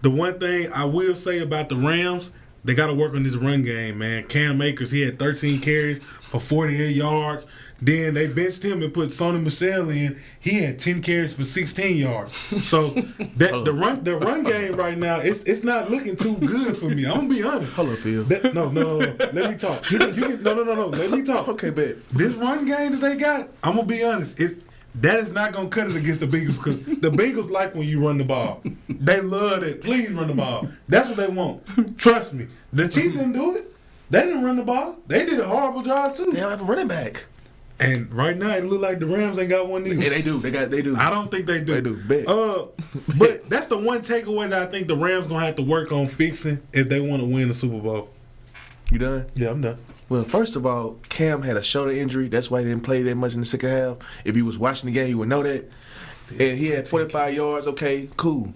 one thing I will say about the Rams, they got to work on this run game, man. Cam Akers, he had 13 carries for 48 yards. Then they benched him and put Sonny Michel in. He had 10 carries for 16 yards. So the run game right now, it's not looking too good for me. I'm gonna be honest. Hello, Phil. No. Let me talk. No. Let me talk. Okay, bet. This run game that they got, I'm gonna be honest. That is not gonna cut it against the Bengals because the Bengals like when you run the ball. They love it. Please run the ball. That's what they want. Trust me. The Chiefs didn't do it. They didn't run the ball. They did a horrible job too. They don't have a running back. And right now, it look like the Rams ain't got one either. Yeah, they do. They do. I don't think they do. They do. Bet. But that's the one takeaway that I think the Rams gonna have to work on fixing if they want to win the Super Bowl. You done? Yeah, I'm done. Well, first of all, Cam had a shoulder injury. That's why he didn't play that much in the second half. If you was watching the game, you would know that. And he had 45 yards. Okay, cool.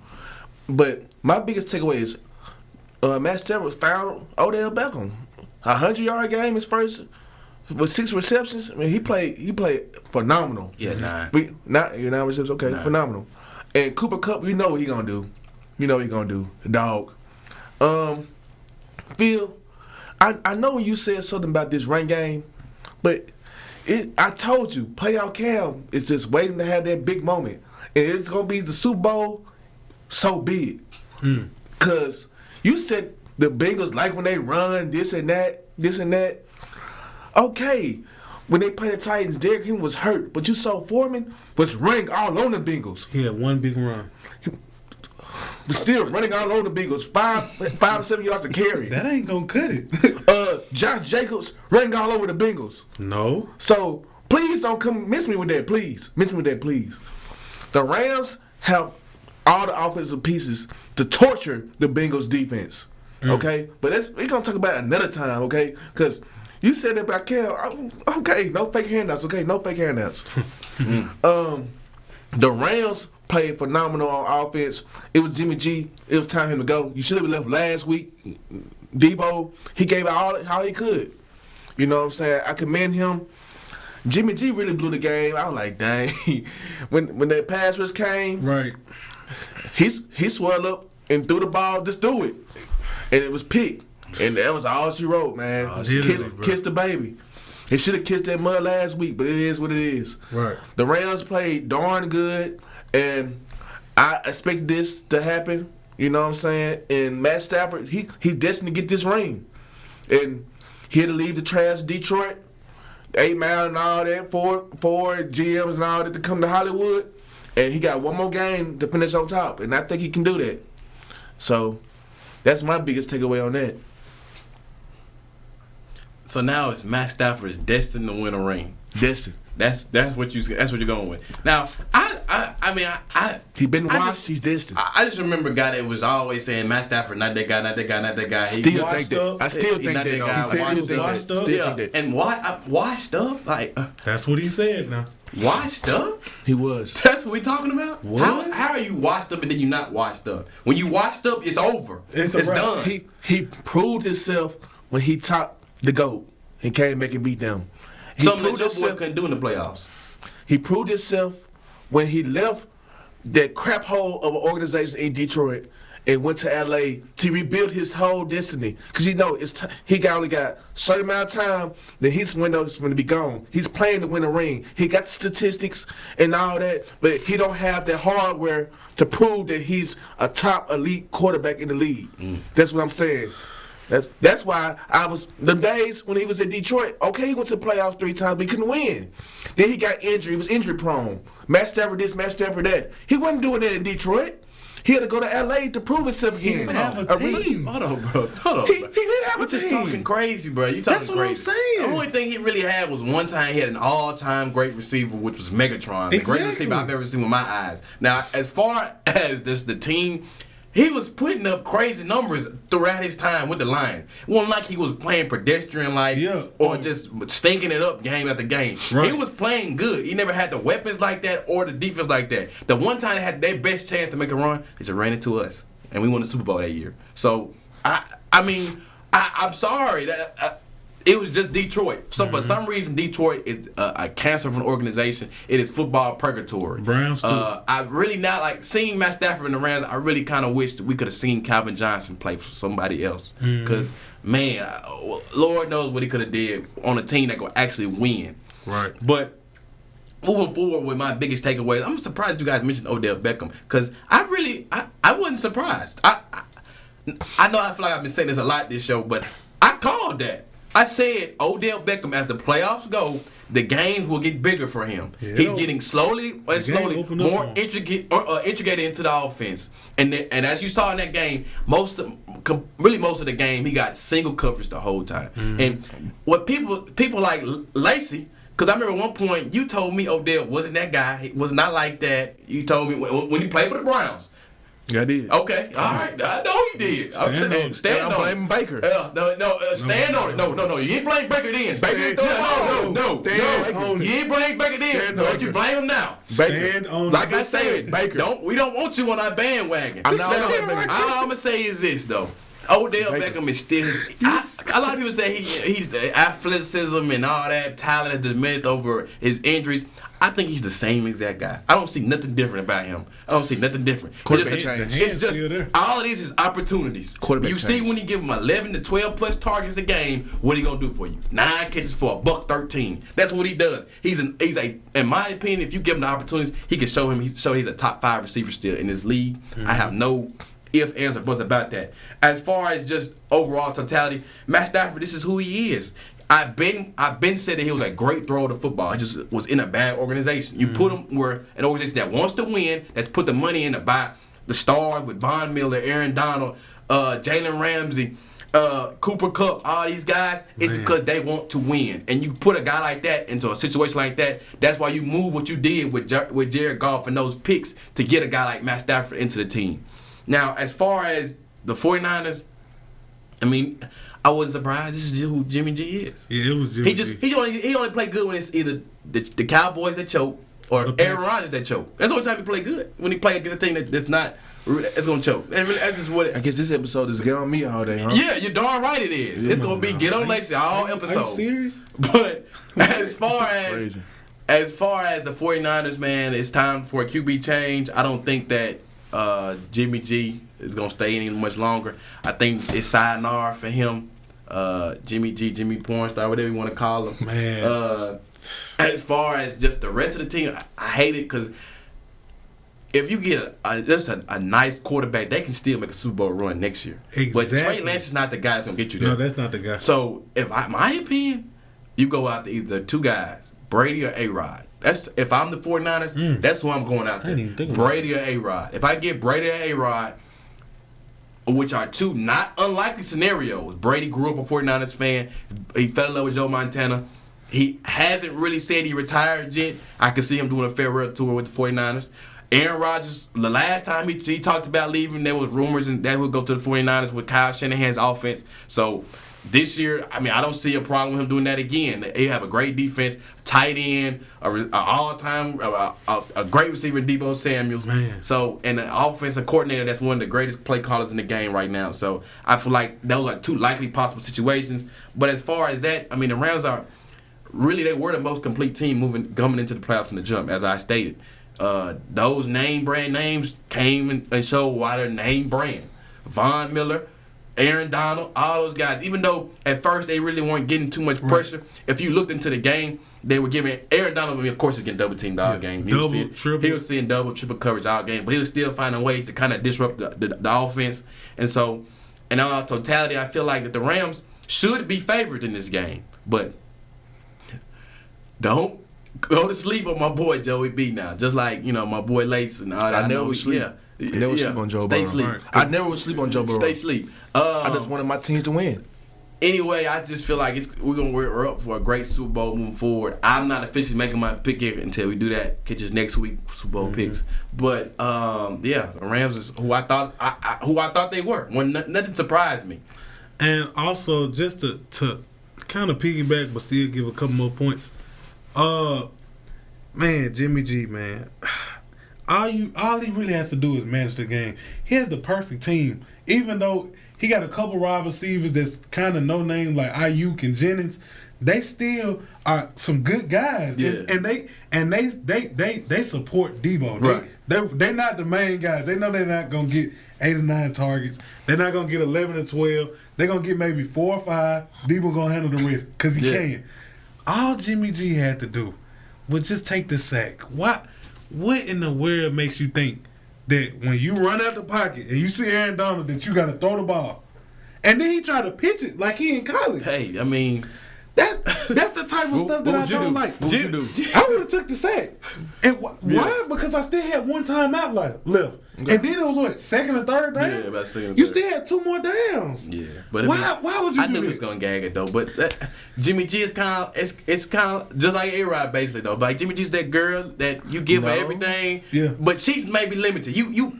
But my biggest takeaway is Matt Stafford found Odell Beckham. 100-yard game his first. With 6 receptions, I mean, he played phenomenal. Yeah, 9. 9 receptions, okay, 9. Phenomenal. And Cooper Kupp, you know what he gonna do. The dog. Phil, I know when you said something about this rain game, but I told you, playoff Cam is just waiting to have that big moment. And it's going to be the Super Bowl, so be it. Because you said the Bengals like when they run, this and that. Okay. When they played the Titans, Derrick Henry was hurt, but you saw Foreman was running all on the Bengals. He had one big run. But still running all over the Bengals, 5 to 7 yards a carry. That ain't gonna cut it. Josh Jacobs running all over the Bengals. No. So please don't come miss me with that, please. Miss me with that, please. The Rams have all the offensive pieces to torture the Bengals defense. Okay? But we're gonna talk about it another time, okay? Because you said that about Cal. Okay, no fake handouts, okay? No fake handouts. The Rams played phenomenal on offense. It was Jimmy G. It was time for him to go. You should have left last week. Debo, he gave out all he could. You know what I'm saying? I commend him. Jimmy G really blew the game. I was like, dang. when that pass rush came, right, he swelled up and threw the ball, just threw it. And it was picked. And that was all she wrote, man. Kiss the baby. He should have kissed that mud last week, but it is what it is. Right. The Rams played darn good, and I expected this to happen. You know what I'm saying? And Matt Stafford, he destined to get this ring. And he had to leave the trash of Detroit, 8 Mile and all that, four GMs and all that to come to Hollywood. And he got one more game to finish on top. And I think he can do that. So that's my biggest takeaway on that. So now it's Matt Stafford is destined to win a ring. Destined. That's what you're going with. Now I mean he been washed. He's destined. I just remember a guy that was always saying Matt Stafford, not that guy. I still think that. And washed up? Like that's what he said. Now washed up? He was. That's what we talking about. How are you washed up and then you not washed up? When you washed up, it's over. It's done. He proved himself when he topped the GOAT and came back and beat them. Something that your boy couldn't do in the playoffs. He proved himself when he left that crap hole of an organization in Detroit and went to L.A. to rebuild his whole destiny. Because he only got a certain amount of time, then his window is going to be gone. He's playing to win a ring. He got the statistics and all that, but he don't have that hardware to prove that he's a top elite quarterback in the league. That's what I'm saying. That's why the days when he was in Detroit, okay, he went to the playoffs 3 times, but he couldn't win. Then he got injured. He was injury prone. Matt Stafford this, Matt Stafford that. He wasn't doing that in Detroit. He had to go to L.A. to prove himself again. He didn't have a team. Hold on, bro. He didn't have a team. You're just talking crazy, bro. You talking That's what crazy. I'm saying. The only thing he really had was one time he had an all-time great receiver, which was Megatron. The greatest receiver I've ever seen with my eyes. Now, as far as the team, he was putting up crazy numbers throughout his time with the Lions. It wasn't like he was playing pedestrian-like or just stinking it up game after game. Right. He was playing good. He never had the weapons like that or the defense like that. The one time they had their best chance to make a run, they just ran into us. And we won the Super Bowl that year. So, I'm sorry that it was just Detroit. So for some reason, Detroit is a cancer for an organization. It is football purgatory. Browns too. I really not like seeing Matt Stafford in the Rams. I really kind of wish that we could have seen Calvin Johnson play for somebody else. Because man, Lord knows what he could have did on a team that could actually win. Right. But moving forward with my biggest takeaways, I'm surprised you guys mentioned Odell Beckham because I wasn't surprised. I know I feel like I've been saying this a lot this show, but I called that. I said Odell Beckham, as the playoffs go, the games will get bigger for him. Yeah. He's getting slowly more integrated into the offense. And as you saw in that game, most of the game, he got single coverage the whole time. And what people like Lacey, because I remember at one point you told me Odell wasn't that guy. He was not like that. You told me when he played for the Browns. Yeah, I did. Okay, all right. I know you did. Stand on it. I'm blaming Baker. Stand on it. No. You ain't blame Baker then. Baker No. You ain't blame Baker then. Don't you blame him now. Baker. Like I said, Baker. We don't want you on our bandwagon. I'm going to say is this, though. Odell Beckham is still. A lot of people say he's athleticism and all that talent is diminished over his injuries. I think he's the same exact guy. I don't see nothing different about him. I don't see nothing different. It's just all it is opportunities. You see when he give him 11 to 12 plus targets a game, what he gonna do for you? 9 catches for $113. That's what he does. He's a in my opinion, if you give him the opportunities, he can show he's a top 5 receiver still in this league. I have no if, ands, or buts about that. As far as just overall totality, Matt Stafford, this is who he is. I've been said that he was a great thrower of football. He just was in a bad organization. You put him where an organization that wants to win, that's put the money in to buy the stars with Von Miller, Aaron Donald, Jalen Ramsey, Cooper Kupp, all these guys. It's because they want to win. And you put a guy like that into a situation like that. That's why you move what you did with Jared Goff and those picks to get a guy like Matt Stafford into the team. Now, as far as the 49ers, I mean, I wasn't surprised. This is just who Jimmy G is. Yeah, it was Jimmy G. He only play good when it's either the Cowboys that choke or Aaron Rodgers that choke. That's the only time he play good. When he play against a team that's not, it's gonna choke. That's just what. I guess this episode is get on me all day, huh? Yeah, you're darn right it is. It's gonna be get on Lacey all episode. Are you serious? But as far as the 49ers, man, it's time for a QB change. I don't think that Jimmy G is gonna stay any much longer. I think it's sayonara for him. Jimmy G, Jimmy Pornstar, whatever you want to call him. Man. As far as just the rest of the team, I hate it because if you get a nice quarterback, they can still make a Super Bowl run next year. Exactly. But Trey Lance is not the guy that's gonna get you there. No, that's not the guy. So my opinion, you go out to either 2 guys, Brady or A-Rod. That's if I'm the 49ers, that's who I'm going out there. Brady or A-Rod. If I get Brady or A-Rod, which are 2 not unlikely scenarios. Brady grew up a 49ers fan. He fell in love with Joe Montana. He hasn't really said he retired yet. I can see him doing a farewell tour with the 49ers. Aaron Rodgers, the last time he talked about leaving, there was rumors and that he would go to the 49ers with Kyle Shanahan's offense. So this year, I mean, I don't see a problem with him doing that again. They have a great defense, tight end, a all-time, a great receiver, Deebo Samuels. Man. So, and an offensive coordinator that's one of the greatest play callers in the game right now. So, I feel like those are 2 likely possible situations. But as far as that, I mean, the Rams are really, they were the most complete team coming into the playoffs from the jump, as I stated. Those name brand names came and showed why they're name brand. Von Miller, Aaron Donald, all those guys, even though at first they really weren't getting too much pressure, if you looked into the game, they were giving Aaron Donald, I mean, of course, he was getting double teamed all game. He was seeing double, triple coverage all game, but he was still finding ways to kind of disrupt the offense. And so, in all totality, I feel like that the Rams should be favored in this game. But don't go to sleep on my boy Joey B now. Just like, my boy Lace and all that. I never would sleep. I never would sleep on Joe Burrow. Stay sleep. I never would sleep on Joe Burrow. Stay sleep. I just wanted my teams to win. Anyway, I just feel like we're up for a great Super Bowl moving forward. I'm not officially making my pick here until we do that. Catch us next week, Super Bowl picks. But the Rams is who I thought they were. Nothing surprised me. And also, just to kind of piggyback, but still give a couple more points. Man, Jimmy G, man. All he really has to do is manage the game. He has the perfect team. Even though he got a couple wide receivers that's kind of no name like Ayuk and Jennings, they still are some good guys. Yeah. And they support Deebo. Right. They're not the main guys. They know they're not gonna get 8 or 9 targets. They're not gonna get 11 or 12. They're gonna get maybe 4 or 5. Deebo gonna handle the rest because he can. All Jimmy G had to do was just take the sack. What in the world makes you think that when you run out the pocket and you see Aaron Donald that you got to throw the ball, and then he try to pitch it like he in college? Hey, I mean, that's the type of stuff that I don't like. What would you do? I would have took the sack. And why? Because I still had 1 timeout left. Okay. And then it was what, 2nd or 3rd down? Yeah, about 2nd or 3rd. You still had 2 more downs. Yeah, but why would you I do knew he this? was gonna gag it though. But Jimmy G is kind of it's kind of just like A-Rod basically though. Like Jimmy G's that girl that you give her everything. Yeah. But she's maybe limited. You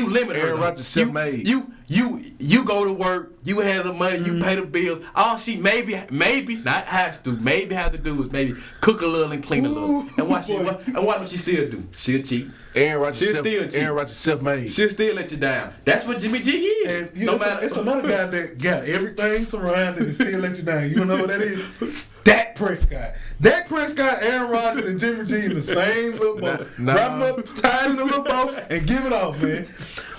limit her. Aaron Rodgers self-made. you go to work, you have the money, you pay the bills. All she maybe not has to, maybe have to do is maybe cook a little and clean a little. And watch what she still do. She'll cheat. Aaron Rodgers She'll still cheat. Aaron Rodgers self-made. She'll still let you down. That's what Jimmy G is. And, no matter. It's another guy that got everything surrounded and still let you down. You know what that is? Dak Prescott. Dak Prescott, Aaron Rodgers, and Jimmy G in the same little boat. Wrap them up, tie in the little boat, and give it off, man.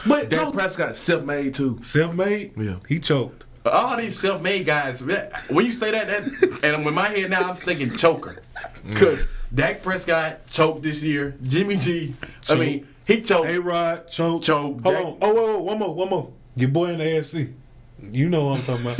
But Dak Prescott self-made too. Self-made? Yeah. He choked. All these self-made guys, when you say that and in my head now, I'm thinking choker. Because Dak Prescott choked this year. Jimmy G, Choke. I mean, he choked. A-Rod choked. Choke. Hold on. Oh, one more. Your boy in the AFC. You know what I'm talking about.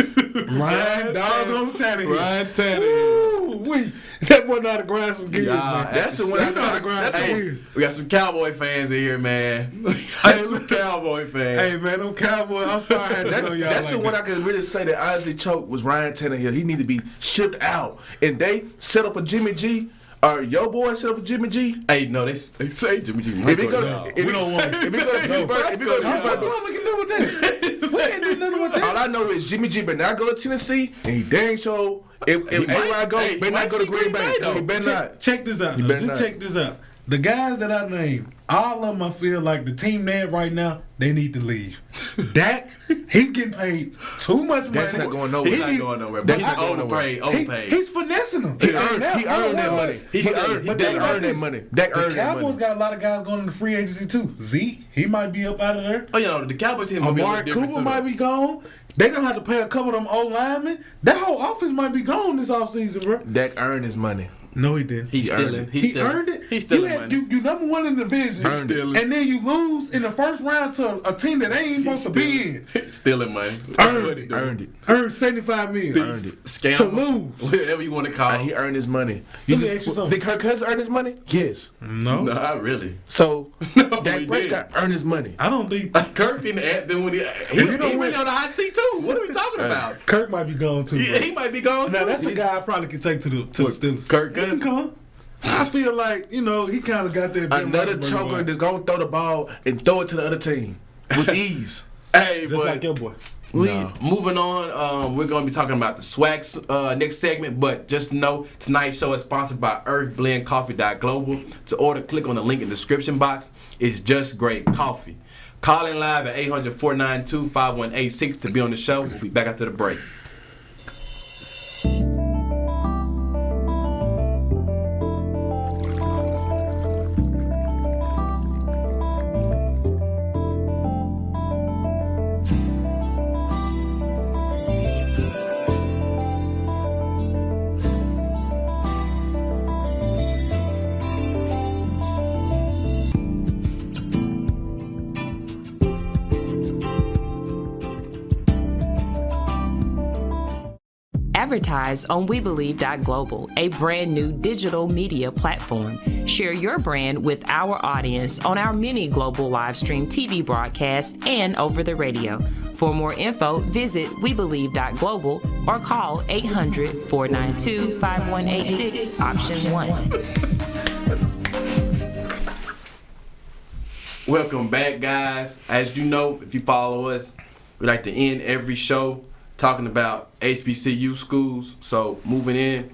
Ryan Doggone Tannehill. Ryan Tannehill. Woo-wee. That boy know how to grind some gears, man. That's the one He know how to grind some gears. We got some Cowboy fans in here, man. We got some Cowboy fans. Hey, man, them Cowboys, I'm sorry I had to know y'all That's like the one that. I could really say that honestly choked was Ryan Tannehill. He need to be shipped out. And they set up for Jimmy G. Or your boy set up for Jimmy G. Hey, no, they say Jimmy G. If he go to We don't want if he go to Pittsburgh, if he go to Pittsburgh, we can do with that. We can't do nothing with that. all I know is Jimmy G better not go to Tennessee, and he dang sure if A-Rod go, better not go to Green Bay. He better not. Check this out. You Though. better Just not. check this out. The guys that I named, all of them, I feel like the team there right now, they need to leave. Dak, he's getting paid too much money. That's not going nowhere. He's not going nowhere. That's But not going overpaid. Overpaid. He's finessing them. He earned that money. He earned that money. Dak The earned that Cowboys money. got a lot of guys going into free agency too. Zeke, he might be up out of there. Oh, you know, the Cowboys team might be a little Amari different Cooper too. might be gone. They're going to have to pay a couple of them old linemen. That whole offense might be gone this offseason, bro. Dak earned his money. No, he didn't. He's stealing. He earned it. He's stealing you money. You number one in the division, Earned it. and then you lose in the first round to a team that they ain't supposed to be in. He's stealing money. That's what he doing. Earned it. Earned $75 million. Earned it. Scam. To lose. Whatever you want to call He it. earned his money. Let me ask you something. Did Kirk Cousins earn his money? Yes. No, Not really. So No, Dak he Prescott earned his money. I don't think Kirk didn't add them when he You know went what? on the hot seat too. What are we talking about? Kirk might be gone too. bro. He might be gone Now too. that's a guy I probably could take to the Steelers. Kirk He can Cousins? come. I feel like he kind of got that. Ben Another Roethlisberger choker vibe. that's gonna throw the ball and throw it to the other team with ease. Hey, Just but like your boy. moving on, we're going to be talking about the swags next segment, but just know tonight's show is sponsored by earthblendcoffee.global. To order, click on the link in the description box. It's just great coffee. Call in live at 800-492-5186 to be on the show. We'll be back after the break. Advertise on WeBelieve.global, a brand new digital media platform. Share your brand with our audience on our many global live stream TV broadcasts and over the radio. For more info, visit WeBelieve.global or call 800-492-5186, option 1. Welcome back, guys. As you know, if you follow us, we like to end every show talking about HBCU schools. So moving in,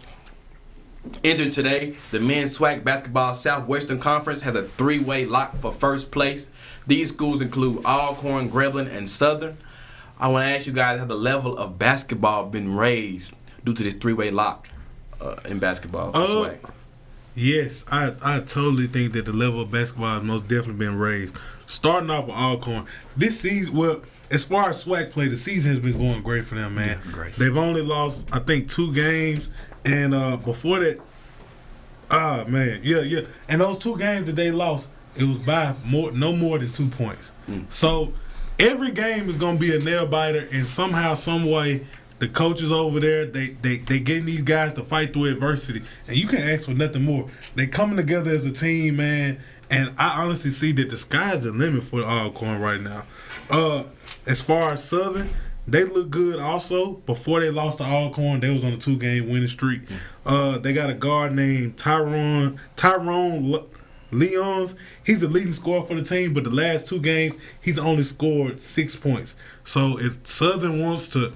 entered today, the men's SWAC basketball Southwestern Conference has a three-way lock for first place. These schools include Alcorn, Grambling, and Southern. I want to ask you guys, has the level of basketball been raised due to this three-way lock in basketball for SWAC? Yes, I totally think that the level of basketball has most definitely been raised. Starting off with Alcorn, this season, well, as far as SWAC play, the season has been going great for them, man. Yeah, great. They've only lost, I think, 2 games, and before that, yeah. And those 2 games that they lost, it was by no more than 2 points. So every game is gonna be a nail biter, and somehow, some way, the coaches over there, they getting these guys to fight through adversity, and you can't ask for nothing more. They coming together as a team, man, and I honestly see that the sky's the limit for Alcorn right now. As far as Southern, they look good also. Before they lost to Alcorn, they was on a 2-game winning streak. They got a guard named Tyrone Leon's, he's the leading scorer for the team, but the last 2 games, he's only scored 6 points. So if Southern wants to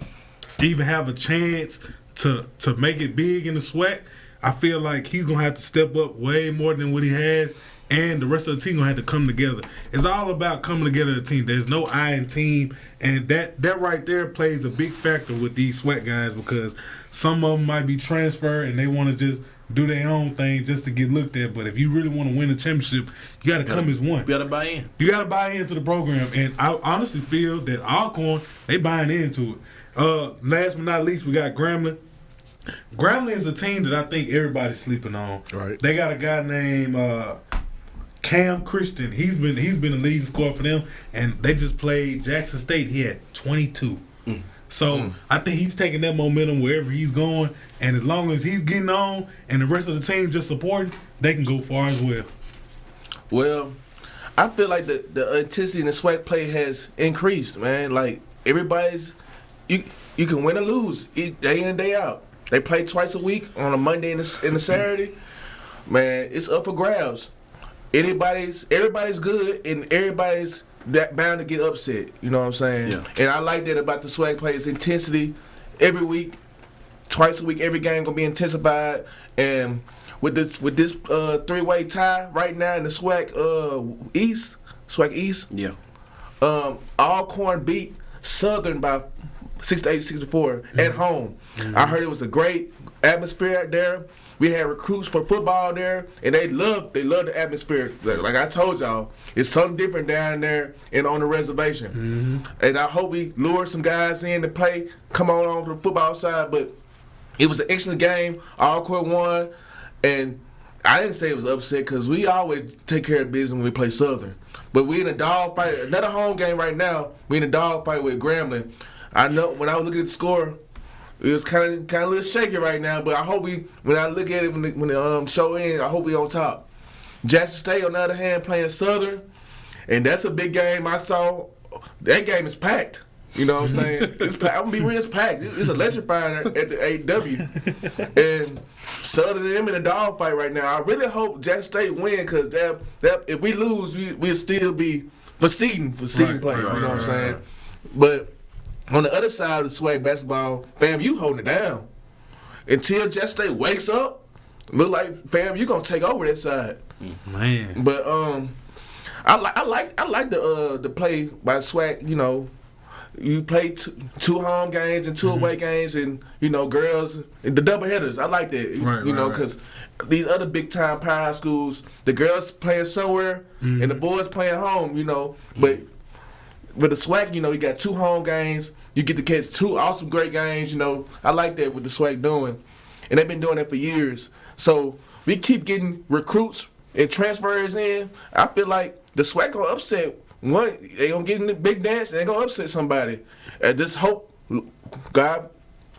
even have a chance to make it big in the SWAC, I feel like he's going to have to step up way more than what he has, and the rest of the team going to have to come together. It's all about coming together as a team. There's no I in team, and that right there plays a big factor with these SWAC guys because some of them might be transferred and they want to just do their own thing just to get looked at. But if you really want to win a championship, you got to come as one. You got to buy in. You got to buy into the program, and I honestly feel that Alcorn, they buying into it. Last but not least, we got Grambling. Grambling is a team that I think everybody's sleeping on. Right. They got a guy named Cam Christian. He's been the leading scorer for them, and they just played Jackson State. He had 22. So I think he's taking that momentum wherever he's going, and as long as he's getting on and the rest of the team just supporting, they can go far as well. Well, I feel like the intensity in the SWAC play has increased, man. Like everybody's, you can win or lose day in and day out. They play twice a week on a Monday and a Saturday. Man, it's up for grabs. Everybody's good and everybody's bound to get upset. You know what I'm saying? Yeah. And I like that about the SWAC play. It's intensity every week, twice a week. Every game gonna be intensified. And with this 3-way tie right now in the SWAC East, Yeah. Alcorn beat Southern by 68-64 at home. I heard it was a great atmosphere out there. We had recruits for football there, and they love the atmosphere. Like I told y'all, it's something different down there and on the reservation. And I hope we lure some guys in to play, come on to the football side. But it was an excellent game. Alcorn won, and I didn't say it was upset because we always take care of business when we play Southern. But we in a dog fight, another home game right now. We in a dog fight with Grambling. I know when I was looking at the score, it was kind of a little shaky right now, but I hope when I look at it when the show ends, I hope we on top. Jackson State, on the other hand, playing Southern, and that's a big game. I saw that game is packed. You know what I'm saying? I'm gonna be real, it's packed. It's electrifying at the AW, and Southern and them in a dog fight right now. I really hope Jackson State win because if we lose, we'll still be for seeding play. You know what I'm saying? But on the other side of the SWAC basketball, fam, you holding it down. Until Jackson State wakes up, look like, fam, you gonna take over that side. Man. But I like the play by SWAC. You know, you play two home games and 2 away games, and you know, girls and the double headers. I like that. You know, because these other big time power schools, the girls playing somewhere and the boys playing home. You know, but with the SWAC, you know, you got 2 home games. You get to catch 2 awesome, great games. You know, I like that with the SWAC doing. And they've been doing that for years. So we keep getting recruits and transfers in. I feel like the SWAC going to upset one. They going to get in the big dance and they going to upset somebody. And just hope, God,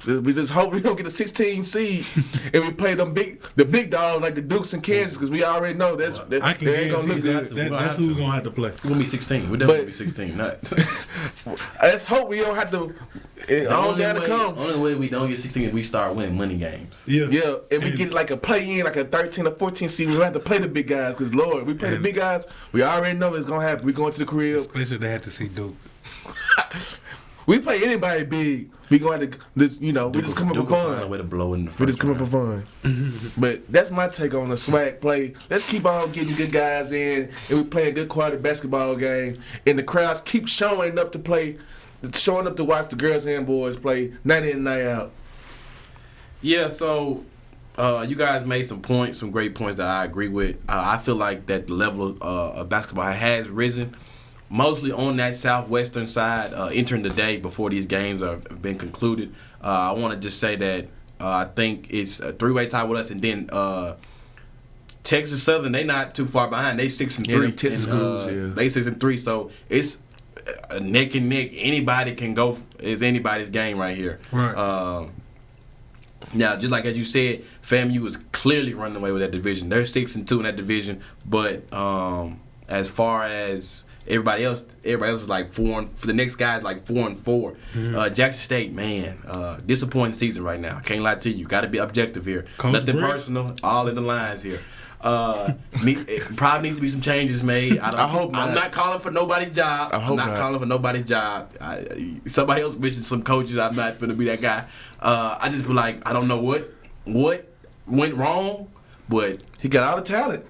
we just hope we don't get a 16 seed and we play the big dogs like the Dukes in Kansas because we already know they ain't gonna look good. That's who we're gonna have to play. We're gonna be 16. We're definitely gonna be 16. Not. Let's hope we don't have to. The only way we don't get 16 is we start winning money games. Yeah. If we get like a play in, like a 13 or 14 seed, we don't have to play the big guys because Lord, we play the big guys. We already know it's gonna happen. We going to the crib. Especially they have to see Duke. We play anybody big. We going to, you know, we just come up for fun. Find a way to blow in the first We just come up for fun. But that's my take on the SWAC play. Let's keep on getting good guys in, and we play a good quality basketball game. And the crowds keep showing up to play, showing up to watch the girls and boys play night in and night out. Yeah, so you guys made some points, some great points that I agree with. I feel like that the level of basketball has risen. Mostly on that southwestern side, entering the day before these games have been concluded. I want to just say that I think it's a 3-way tie with us, and then Texas Southern, they not too far behind. They 6-3. Yeah, them Texas schools, yeah. They 6-3, so it's neck and neck. Anybody can go. It's anybody's game right here. Right. Now, just like as you said, FAMU was clearly running away with that division. They're 6-2 in that division, but as far as Everybody else is like 4 and for the next guy is like 4-4. Jackson State, man, disappointing season right now. Can't lie to you. Got to be objective here. Nothing personal. All in the lines here. It probably needs to be some changes made. I hope not. I'm not calling for nobody's job. I hope I'm not calling for nobody's job. Somebody else mentioned some coaches. I'm not going to be that guy. I just feel like I don't know what went wrong, but he got all the talent.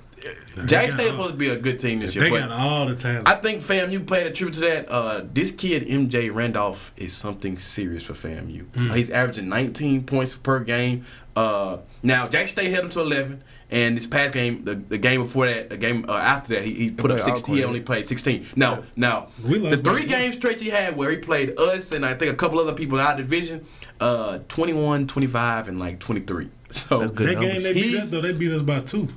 Jackson State supposed to be a good team this year. They got all the talent. I think FAMU played a tribute to that. This kid, MJ Randolph, is something serious for FAMU. He's averaging 19 points per game. Now, Jackson State held him to 11. And this past game, the game before that, the game after that, he put up 16. He only played 16. Now, the 3 game stretch he had where he played us and I think a couple other people in our division, 21, 25, and like 23. So that's good that game they beat us, though, they beat us by 2.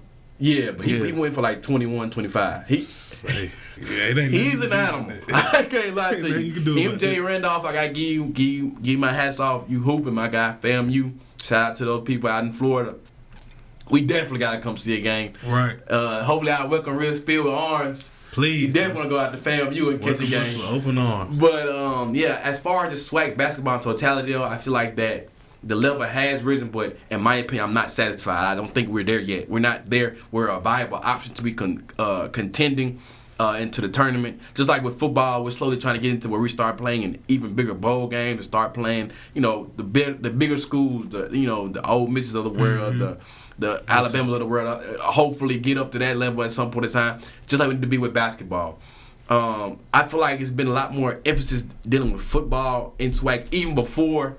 Yeah, but he went for like 21, 25. He's an animal. I can't lie to you. MJ Randolph, I gotta give you my hats off. You hooping, my guy. FAMU. Shout out to those people out in Florida. We definitely got to come see a game. Right. Hopefully our welcome real spill with arms. Please. You definitely want to go out to FAMU and catch a game. Open arms. But, yeah, as far as the SWAC basketball in totality, though, I feel like that the level has risen, but in my opinion, I'm not satisfied. I don't think we're there yet. We're not there. We're a viable option to be contending into the tournament. Just like with football, we're slowly trying to get into where we start playing in even bigger bowl games and start playing, the bigger schools, the Ole Misses of the world, the Alabamas of the world, hopefully get up to that level at some point in time, just like we need to be with basketball. I feel like it's been a lot more emphasis dealing with football in SWAC even before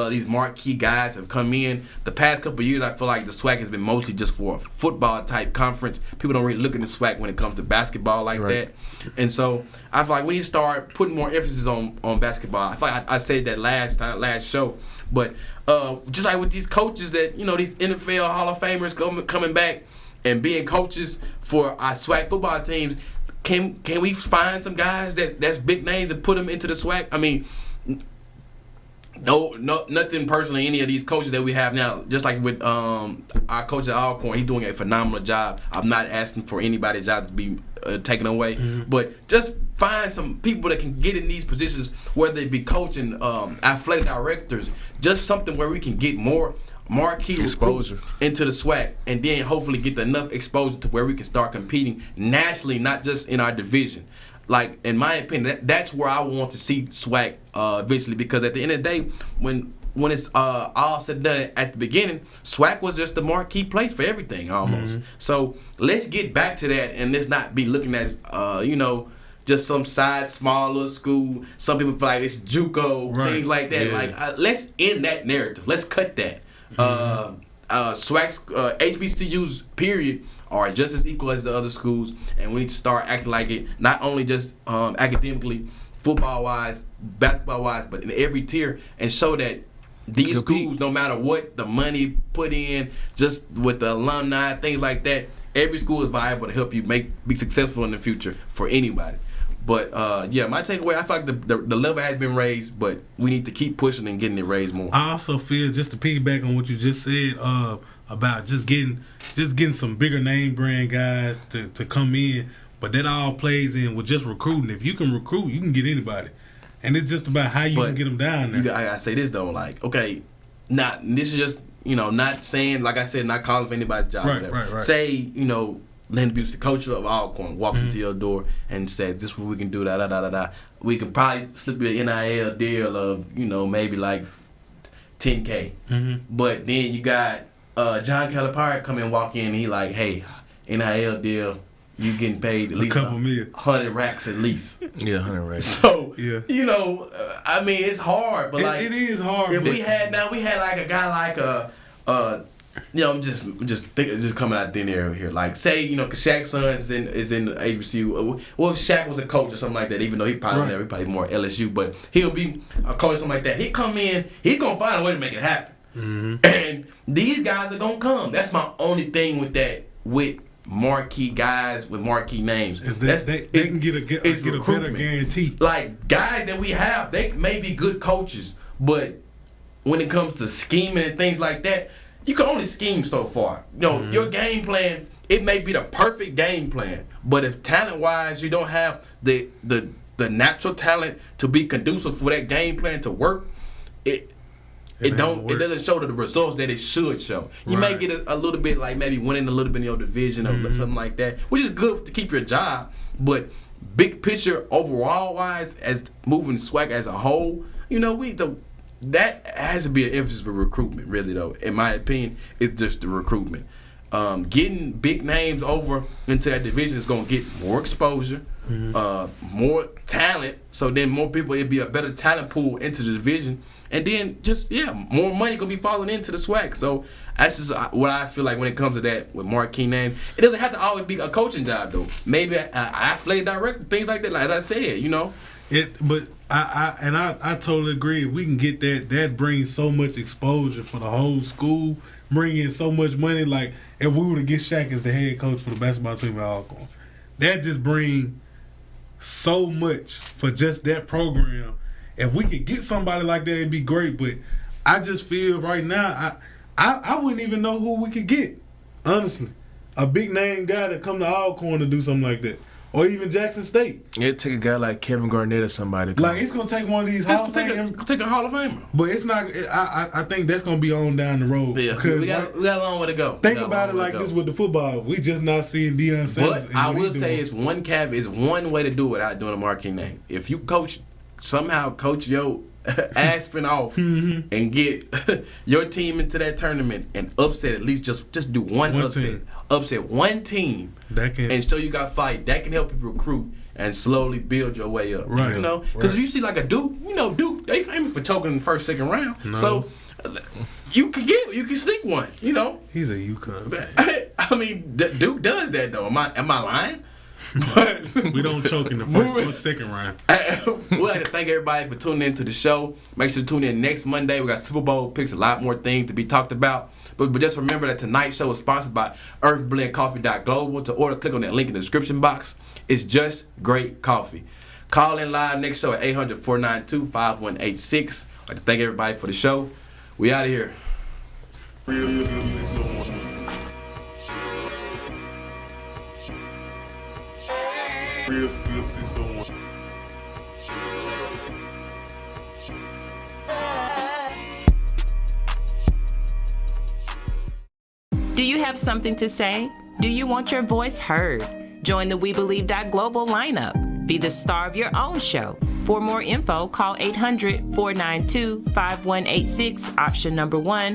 these marquee guys have come in. The past couple of years, I feel like the SWAC has been mostly just for a football-type conference. People don't really look at the SWAC when it comes to basketball like that. And so I feel like we need to start putting more emphasis on basketball. I feel like I said that last show. But just like with these coaches that, these NFL Hall of Famers coming back and being coaches for our SWAC football teams, can we find some guys that's big names and put them into the SWAC? I mean, no, nothing personally. Any of these coaches that we have now, just like with our coach at Alcorn, he's doing a phenomenal job. I'm not asking for anybody's job to be taken away, but just find some people that can get in these positions, whether it be coaching, athletic directors, just something where we can get more marquee exposure into the SWAC, and then hopefully get enough exposure to where we can start competing nationally, not just in our division. Like, in my opinion, that's where I want to see SWAC eventually, because at the end of the day, when it's all said and done at the beginning, SWAC was just the marquee place for everything almost. So let's get back to that, and let's not be looking at, just some side smaller school. Some people feel like it's JUCO, things like that. Like, let's end that narrative. Let's cut that. SWAC's HBCUs, period, are just as equal as the other schools, and we need to start acting like it, not only just academically, football-wise, basketball-wise, but in every tier, and show that these schools, no matter what the money put in, just with the alumni, things like that, every school is viable to help you be successful in the future for anybody. But, my takeaway, I feel like the level has been raised, but we need to keep pushing and getting it raised more. I also feel, just to piggyback on what you just said, about just getting some bigger name brand guys to come in, but that all plays in with just recruiting. If you can recruit, you can get anybody, and it's just about how you can get them down there. I gotta say this though, like, okay, this is just not saying, like I said, not calling for anybody's job. Right. Say Landon Buse, the coach of Alcorn, walks into your door and says, "This is what we can do." We could probably slip you an NIL deal of maybe like $10K, but then you got John Calipari come and walk in, and he like, hey, NIL deal, you getting paid at least 100 racks at least. Yeah, 100 racks. So, I mean, it's hard, but it is hard. If we had like a guy like I'm just thinking, just coming out thin air here. Like, say, cause Shaq's son is in the HBCU. Well, if Shaq was a coach or something like that, even though he probably he probably more LSU, but he'll be a coach or something like that. He come in, he's gonna find a way to make it happen. And these guys are gonna come. That's my only thing with that, with marquee guys with marquee names. They can get a better guarantee. Like, guys that we have, they may be good coaches, but when it comes to scheming and things like that, you can only scheme so far. Your game plan it may be the perfect game plan, but if talent-wise you don't have the natural talent to be conducive for that game plan to work, it doesn't show the results that it should show. You may get a little bit like maybe winning a little bit in your division or something like that, which is good to keep your job, but big picture overall wise, as moving SWAC as a whole, that has to be an emphasis for recruitment, really, though. In my opinion, it's just the recruitment. Getting big names over into that division is going to get more exposure, more talent, so then more people, it'd be a better talent pool into the division, and then more money going to be falling into the SWAC. So that's just what I feel like when it comes to that with marquee name. It doesn't have to always be a coaching job, though. Maybe an athletic director, things like that, like I said, But I totally agree. If we can get that brings so much exposure for the whole school, bring in so much money. Like if we were to get Shaq as the head coach for the basketball team at Alcorn, that just bring so much for just that program. If we could get somebody like that, it'd be great. But I just feel right now, I wouldn't even know who we could get. Honestly, a big name guy that come to Alcorn to do something like that. Or even Jackson State. It'd take a guy like Kevin Garnett or somebody. Like, it's going to take one of these Hall of Fame. Take a Hall of Famer. But it's not, I think that's going to be on down the road. Yeah, we got a long way to go. Think about it like this with the football. We just not seeing Deon Sanders. But I will say it's one way to do it without doing a marquee name. If you somehow coach your Aspen off and get your team into that tournament and upset at least just do one upset. Team. Upset one team and show you got fight. That can help you recruit and slowly build your way up. Right. Because if you see like a Duke, Duke, they famous for choking in the first, second round. No. So you can sneak one. He's a UConn. I mean, Duke does that though. Am I lying? But we don't choke in the first or second round. We'd like to thank everybody for tuning in to the show. Make sure to tune in next Monday. We got Super Bowl picks, a lot more things to be talked about. But just remember that tonight's show is sponsored by earthblendcoffee.global. To order, click on that link in the description box. It's just great coffee. Call in live next show at 800-492-5186. I'd like to thank everybody for the show. We out of here. Real 601. Real 601. Do you have something to say? Do you want your voice heard? Join the WeBelieve.global lineup. Be the star of your own show. For more info, call 800-492-5186, option number 1,